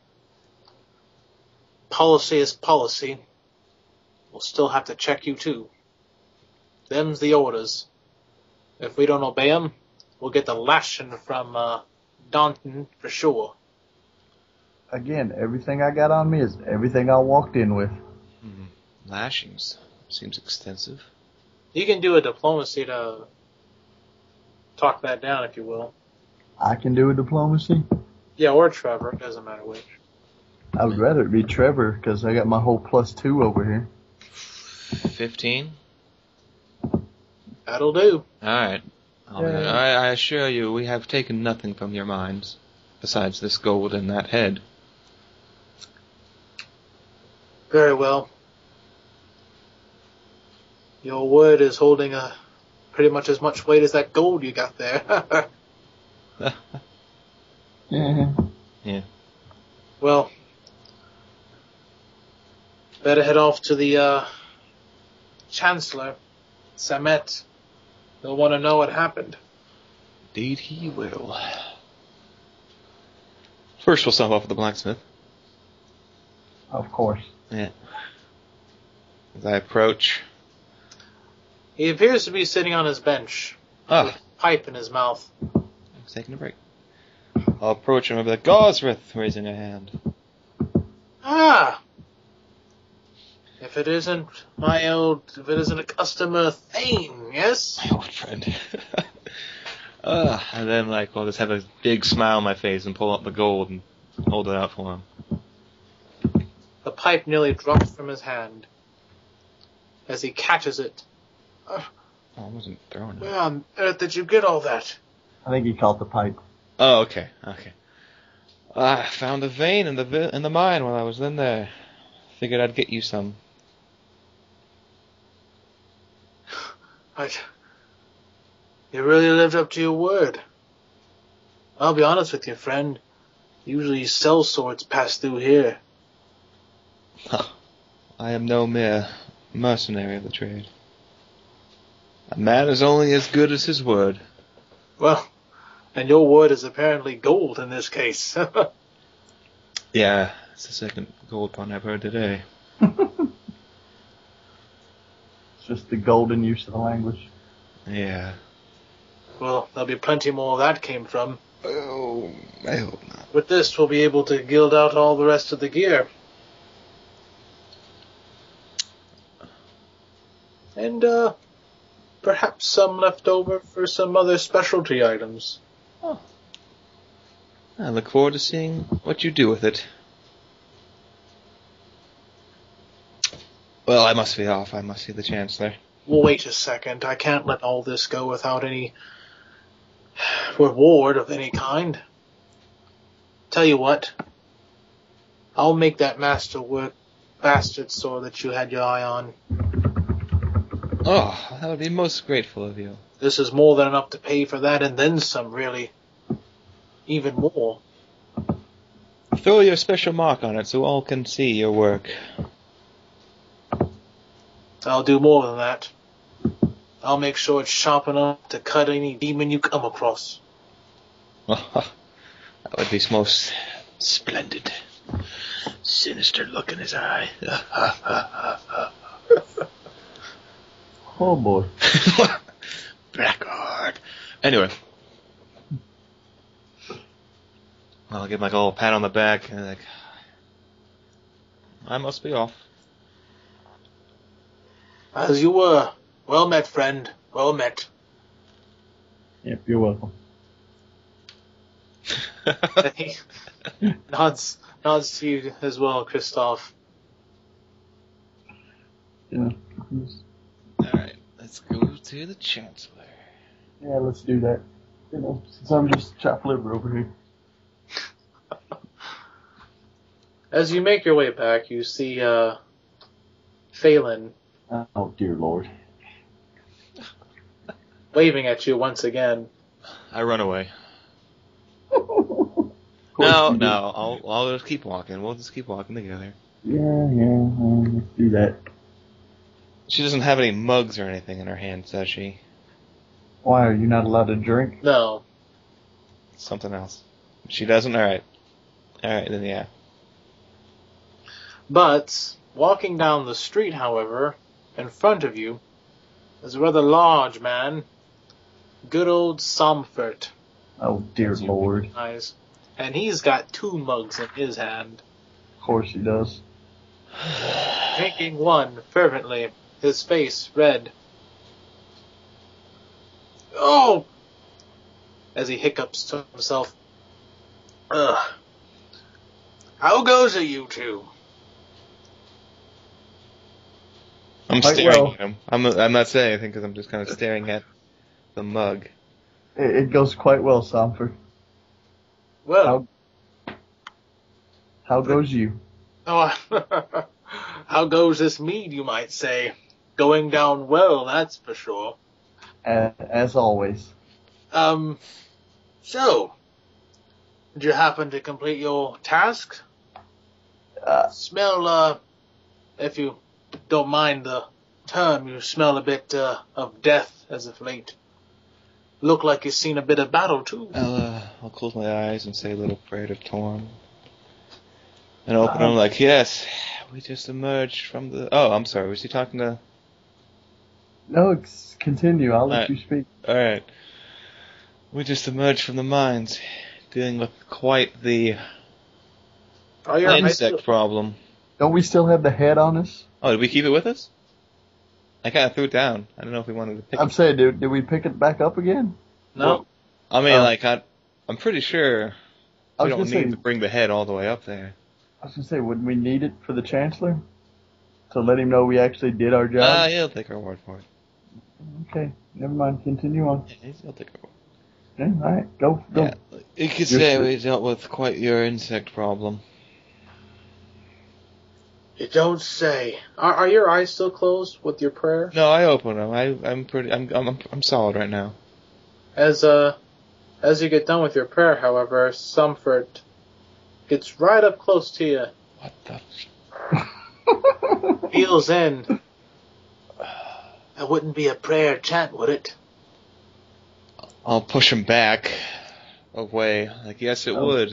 S1: policy is policy. We'll still have to check you too. Them's the orders. If we don't obey 'em, we'll get the lashing from Daunton for sure.
S3: Again, everything I got on me is everything I walked in with.
S2: Lashings. Seems extensive.
S1: You can do a diplomacy to talk that down, if you will.
S3: I can do a diplomacy.
S1: Yeah, or Trevor. Doesn't matter which.
S3: I would rather it be Trevor, because I got my whole +2 over here.
S2: 15.
S1: That'll do.
S2: Alright. I assure you, we have taken nothing from your minds, besides this gold and that head.
S1: Very well. Your word is holding pretty much as much weight as that gold you got there.
S3: Yeah.
S1: Well, better head off to the Chancellor, Samet. He'll want to know what happened.
S2: Indeed he will. First we'll stop off at the blacksmith.
S3: Of course.
S2: Yeah. As I approach...
S1: He appears to be sitting on his bench, with a pipe in his mouth.
S2: I was taking a break. I'll approach him and be like, Gosrith, raising a hand.
S1: Ah! If it isn't a customer Thane, yes?
S2: My old friend. And then, I'll just have a big smile on my face and pull out the gold and hold it out for him.
S1: The pipe nearly drops from his hand as he catches it.
S2: I wasn't throwing it.
S1: Where on earth did you get all that?
S3: I think he caught the pipe.
S2: Oh, okay. I found a vein in the mine while I was in there. Figured I'd get you some.
S1: You really lived up to your word. I'll be honest with you, friend. Usually sell swords pass through here.
S2: I am no mere mercenary of the trade. A man is only as good as his word.
S1: Well, and your word is apparently gold in this case.
S2: Yeah, it's the second gold pun I've heard today.
S3: It's just the golden use of the language.
S2: Yeah.
S1: Well, there'll be plenty more where that came from.
S2: Oh, I hope not.
S1: With this, we'll be able to gild out all the rest of the gear. And, perhaps some left over for some other specialty items.
S2: Oh. I look forward to seeing what you do with it. Well, I must be off. I must see the Chancellor.
S1: Well, wait a second. I can't let all this go without any reward of any kind. Tell you what. I'll make that masterwork bastard sword that you had your eye on.
S2: Oh, that would be most grateful of you.
S1: This is more than enough to pay for that and then some, really. Even more.
S2: Throw your special mark on it so all can see your work.
S1: I'll do more than that. I'll make sure it's sharp enough to cut any demon you come across.
S2: That would be most splendid. Sinister look in his eye.
S3: Oh boy.
S2: Blackguard. Anyway. I'll give Mike a little pat on the back and like, I must be off.
S1: As you were. Well met, friend. Well met.
S3: Yep, you're welcome.
S1: And he nods to you as well, Christoph.
S3: Yeah.
S2: Alright, let's go to the Chancellor.
S3: Yeah, let's do that. Since I'm just chopped liver over here.
S1: As you make your way back, you see Phelan
S3: Oh, dear Lord.
S1: waving at you once again.
S2: I run away.
S3: Of course
S2: No,
S3: you do.
S2: I'll just keep walking. We'll just keep walking together.
S3: Yeah, let's do that.
S2: She doesn't have any mugs or anything in her hands, does she?
S3: Why, are you not allowed to drink?
S1: No.
S2: Something else. She doesn't? Alright. Alright, then yeah.
S1: But, walking down the street, however, in front of you, is a rather large man. Good old Somfort.
S3: Oh, dear Lord.
S1: Eyes. And he's got 2 mugs in his hand.
S3: Of course he does.
S1: Drinking one fervently, his face red. Oh! As he hiccups to himself. Ugh. How goes it, you two?
S2: I'm
S3: Quite
S2: staring
S3: well.
S2: at him. I'm not saying anything because I'm just kind of staring at the mug.
S3: It goes quite well, Somford.
S1: Well,
S3: How goes you?
S1: oh, how goes this mead, you might say? Going down well, that's for sure.
S3: As always.
S1: So, did you happen to complete your task? Smell, if you don't mind the term, you smell a bit of death as of late. Look like you've seen a bit of battle, too.
S2: I'll close my eyes and say a little prayer to Torm. And open them like, yes, we just emerged from the... Oh, I'm sorry, was he talking to...
S3: No, continue. I'll let
S2: Alright.
S3: you speak.
S2: Alright. We just emerged from the mines, dealing with quite the
S1: Oh, you're
S2: insect problem.
S3: Don't we still have the head on us?
S2: Oh, did we keep it with us? I kind of threw it down. I don't know if we wanted to pick
S3: I'm
S2: it.
S3: saying, did we pick it back up again?
S1: No.
S2: I mean, I'm pretty sure
S3: I
S2: we
S3: was
S2: don't
S3: gonna
S2: need
S3: say,
S2: to bring the head all the way up there.
S3: I was gonna say, wouldn't we need it for the Chancellor? To let him know we actually did our job?
S2: He'll take our word for it.
S3: Okay, never mind. Continue on.
S2: Yeah, he'll take our word.
S3: Okay, alright, go.
S2: Yeah, you could say we dealt with quite your insect problem.
S1: You don't say. Are your eyes still closed with your prayer?
S2: No, I open them. I'm solid right now.
S1: As you get done with your prayer, however, Sumford gets right up close to you,
S2: What the?
S1: feels in. That wouldn't be a prayer chant, would it?
S2: I'll push him back away. Like, yes, it would.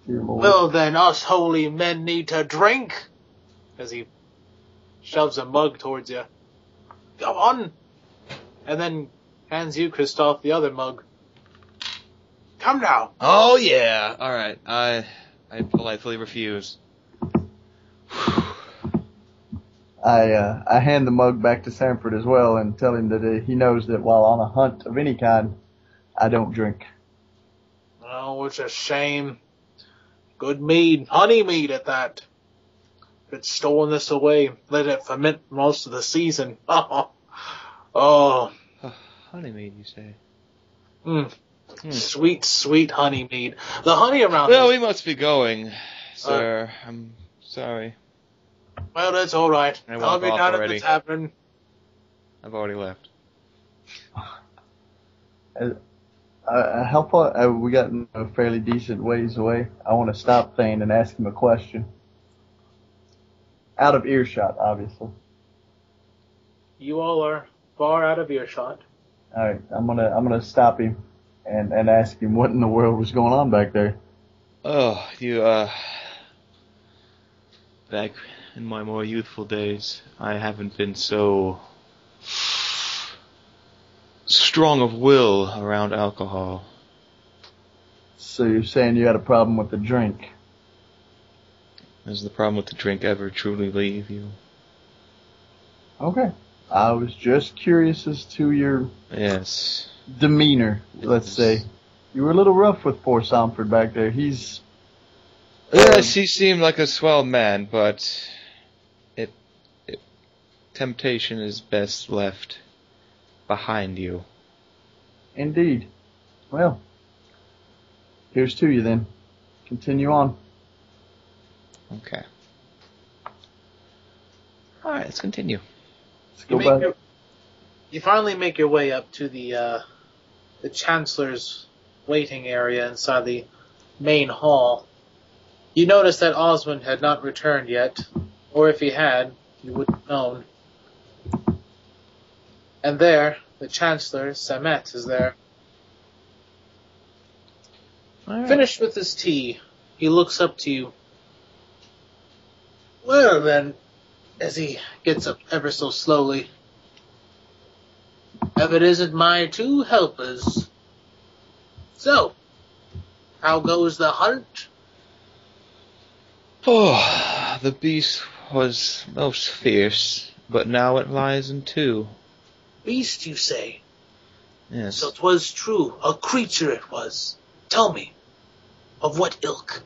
S3: Dear Lord.
S1: Well then, us holy men need to drink. As he shoves a mug towards you. Go on. And then hands you, Christoph, the other mug. Come now.
S2: Oh yeah. All right. I politely refuse.
S3: I hand the mug back to Sanford as well and tell him that he knows that while on a hunt of any kind, I don't drink.
S1: Oh, it's a shame. Good mead, honey mead at that. If it's stolen this away, let it ferment most of the season. Oh.
S2: Honeymead, you say?
S1: Sweet, sweet honey mead. The honey around
S2: Well,
S1: this.
S2: we must be going, sir. I'm sorry.
S1: Well, that's all right.
S2: I
S1: I'll
S2: walk
S1: be
S2: off
S1: down
S2: already.
S1: at the tavern.
S2: I've already left.
S3: How far? We got a fairly decent ways away. I want to stop Thane and ask him a question. Out of earshot, obviously.
S1: You all are far out of earshot.
S3: All right, I'm gonna stop him and ask him what in the world was going on back there.
S2: Oh, back in my more youthful days, I haven't been so strong of will around alcohol.
S3: So you're saying you had a problem with the drink?
S2: Does the problem with the drink ever truly leave you?
S3: Okay. I was just curious as to your demeanor, let's say. You were a little rough with poor Somford back there. He's...
S2: Yes, he seemed like a swell man, but temptation is best left behind you.
S3: Indeed. Well, here's to you then. Continue on.
S2: Okay. Alright, let's continue.
S3: Let's go back.
S1: You finally make your way up to the Chancellor's waiting area inside the main hall. You notice that Osmond had not returned yet, or if he had, you wouldn't have known. And there, the Chancellor, Samet, is there.
S2: Right.
S1: Finished with his tea, he looks up to you. Well then, as he gets up ever so slowly, if it isn't my two helpers. So, how goes the hunt?
S2: Oh, the beast was most fierce, but now it lies in two.
S1: Beast, you say?
S2: Yes.
S1: So 'twas true, a creature it was. Tell me, of what ilk?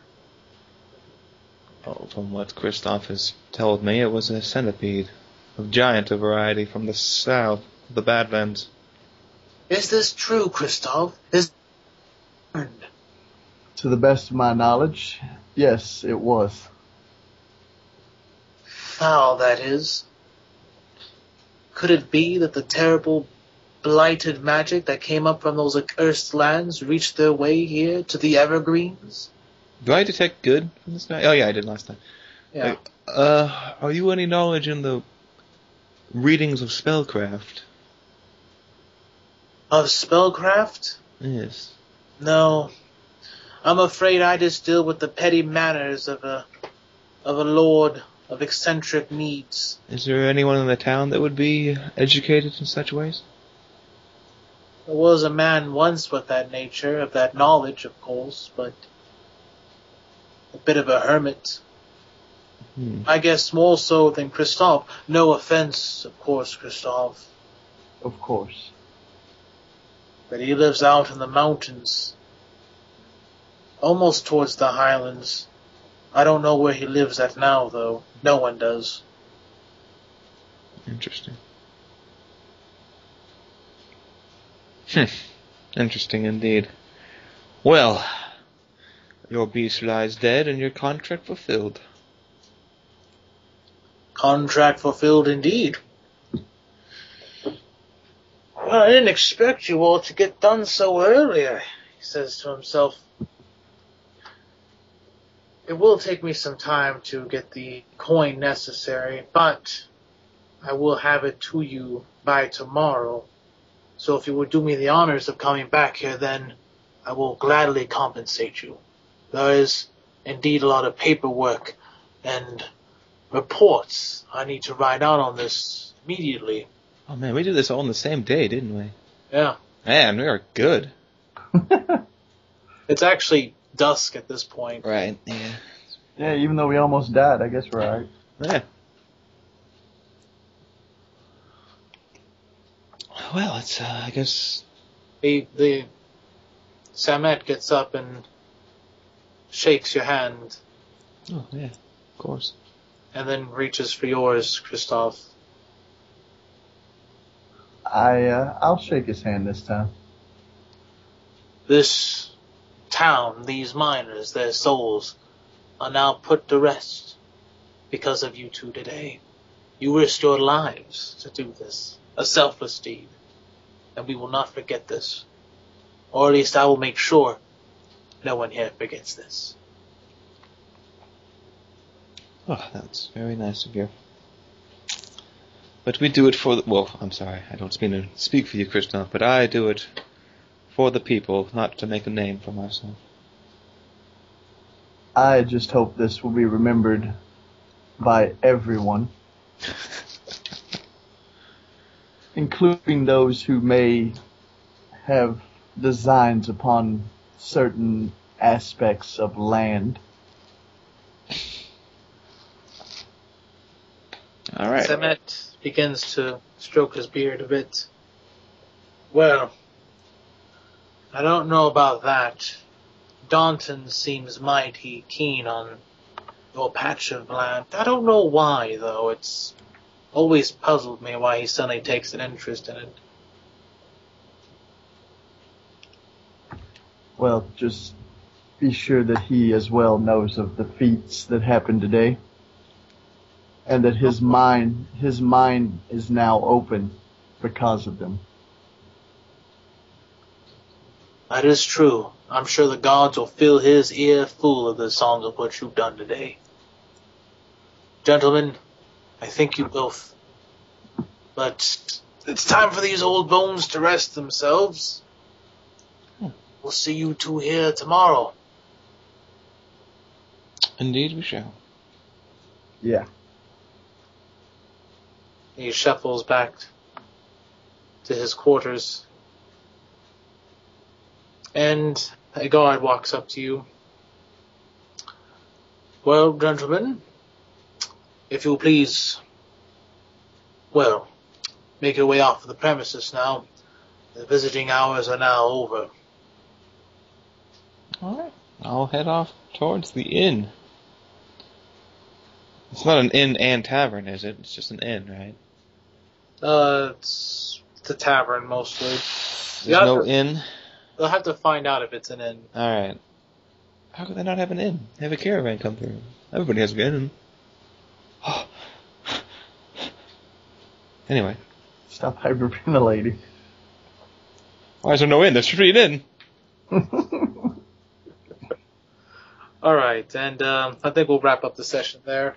S2: Oh, from what Christoph has told me, it was a centipede, of giant variety from the south, the Badlands.
S1: Is this true, Christoph?
S3: To the best of my knowledge, yes, it was.
S1: Foul, that is. Could it be that the terrible, blighted magic that came up from those accursed lands reached their way here to the Evergreens?
S2: Do I detect good from this guy? Oh yeah, I did last time.
S1: Yeah.
S2: Are you any knowledge in the readings of spellcraft?
S1: Of spellcraft?
S2: Yes.
S1: No. I'm afraid I just deal with the petty manners of a lord of eccentric needs.
S2: Is there anyone in the town that would be educated in such ways?
S1: There was a man once with that nature, of that knowledge, of course, but a bit of a hermit. I guess more so than Christoph. No offense, of course, Christoph.
S3: Of course.
S1: But he lives out in the mountains. Almost towards the highlands. I don't know where he lives at now, though. No one does.
S2: Interesting. Interesting indeed. Well, your beast lies dead and your contract fulfilled.
S1: Contract fulfilled indeed. Well, I didn't expect you all to get done so early, he says to himself. It will take me some time to get the coin necessary, but I will have it to you by tomorrow. So if you would do me the honors of coming back here, then I will gladly compensate you. There is indeed a lot of paperwork and reports I need to write out on this immediately.
S2: Oh man, we did this all in the same day, didn't we?
S1: Yeah.
S2: Man, we are good.
S1: It's actually dusk at this point.
S2: Right, yeah.
S3: Yeah, even though we almost died, I guess we're alright.
S2: Yeah. Well, it's, I guess...
S1: The Samet gets up and shakes your hand.
S2: Oh, yeah, of course.
S1: And then reaches for yours, Christoph.
S3: I'll shake his hand this time.
S1: This town, these miners, their souls, are now put to rest because of you two today. You risked your lives to do this, a selfless deed, and we will not forget this. Or at least I will make sure no one here forgets this.
S2: Oh, that's very nice of you. But we do it for the... Well, I'm sorry, I don't mean to speak for you, Christoph, but I do it for the people, not to make a name for myself.
S3: I just hope this will be remembered by everyone, including those who may have designs upon certain aspects of land.
S2: All right.
S1: Semet begins to stroke his beard a bit. Well, I don't know about that. Daunton seems mighty keen on your patch of land. I don't know why, though. It's always puzzled me why he suddenly takes an interest in it.
S3: Well, just be sure that he as well knows of the feats that happened today, and that his mind is now open because of them.
S1: That is true. I'm sure the gods will fill his ear full of the songs of what you've done today. Gentlemen, I thank you both. But it's time for these old bones to rest themselves. We'll see you two here tomorrow.
S2: Indeed we shall.
S3: Yeah.
S1: He shuffles back to his quarters. And a guard walks up to you. Well, gentlemen, if you'll please, well, make your way off the premises now. The visiting hours are now over.
S2: Alright. I'll head off towards the inn. It's not an inn and tavern, is it? It's just an inn, right?
S1: It's a tavern mostly.
S2: There's no inn?
S1: They'll have to find out if it's an inn.
S2: Alright. How could they not have an inn? They have a caravan come through. Everybody has an inn. Anyway.
S3: Stop hyperventilating.
S2: Why is there no inn? There should be an inn.
S1: Alright, and I think we'll wrap up the session there.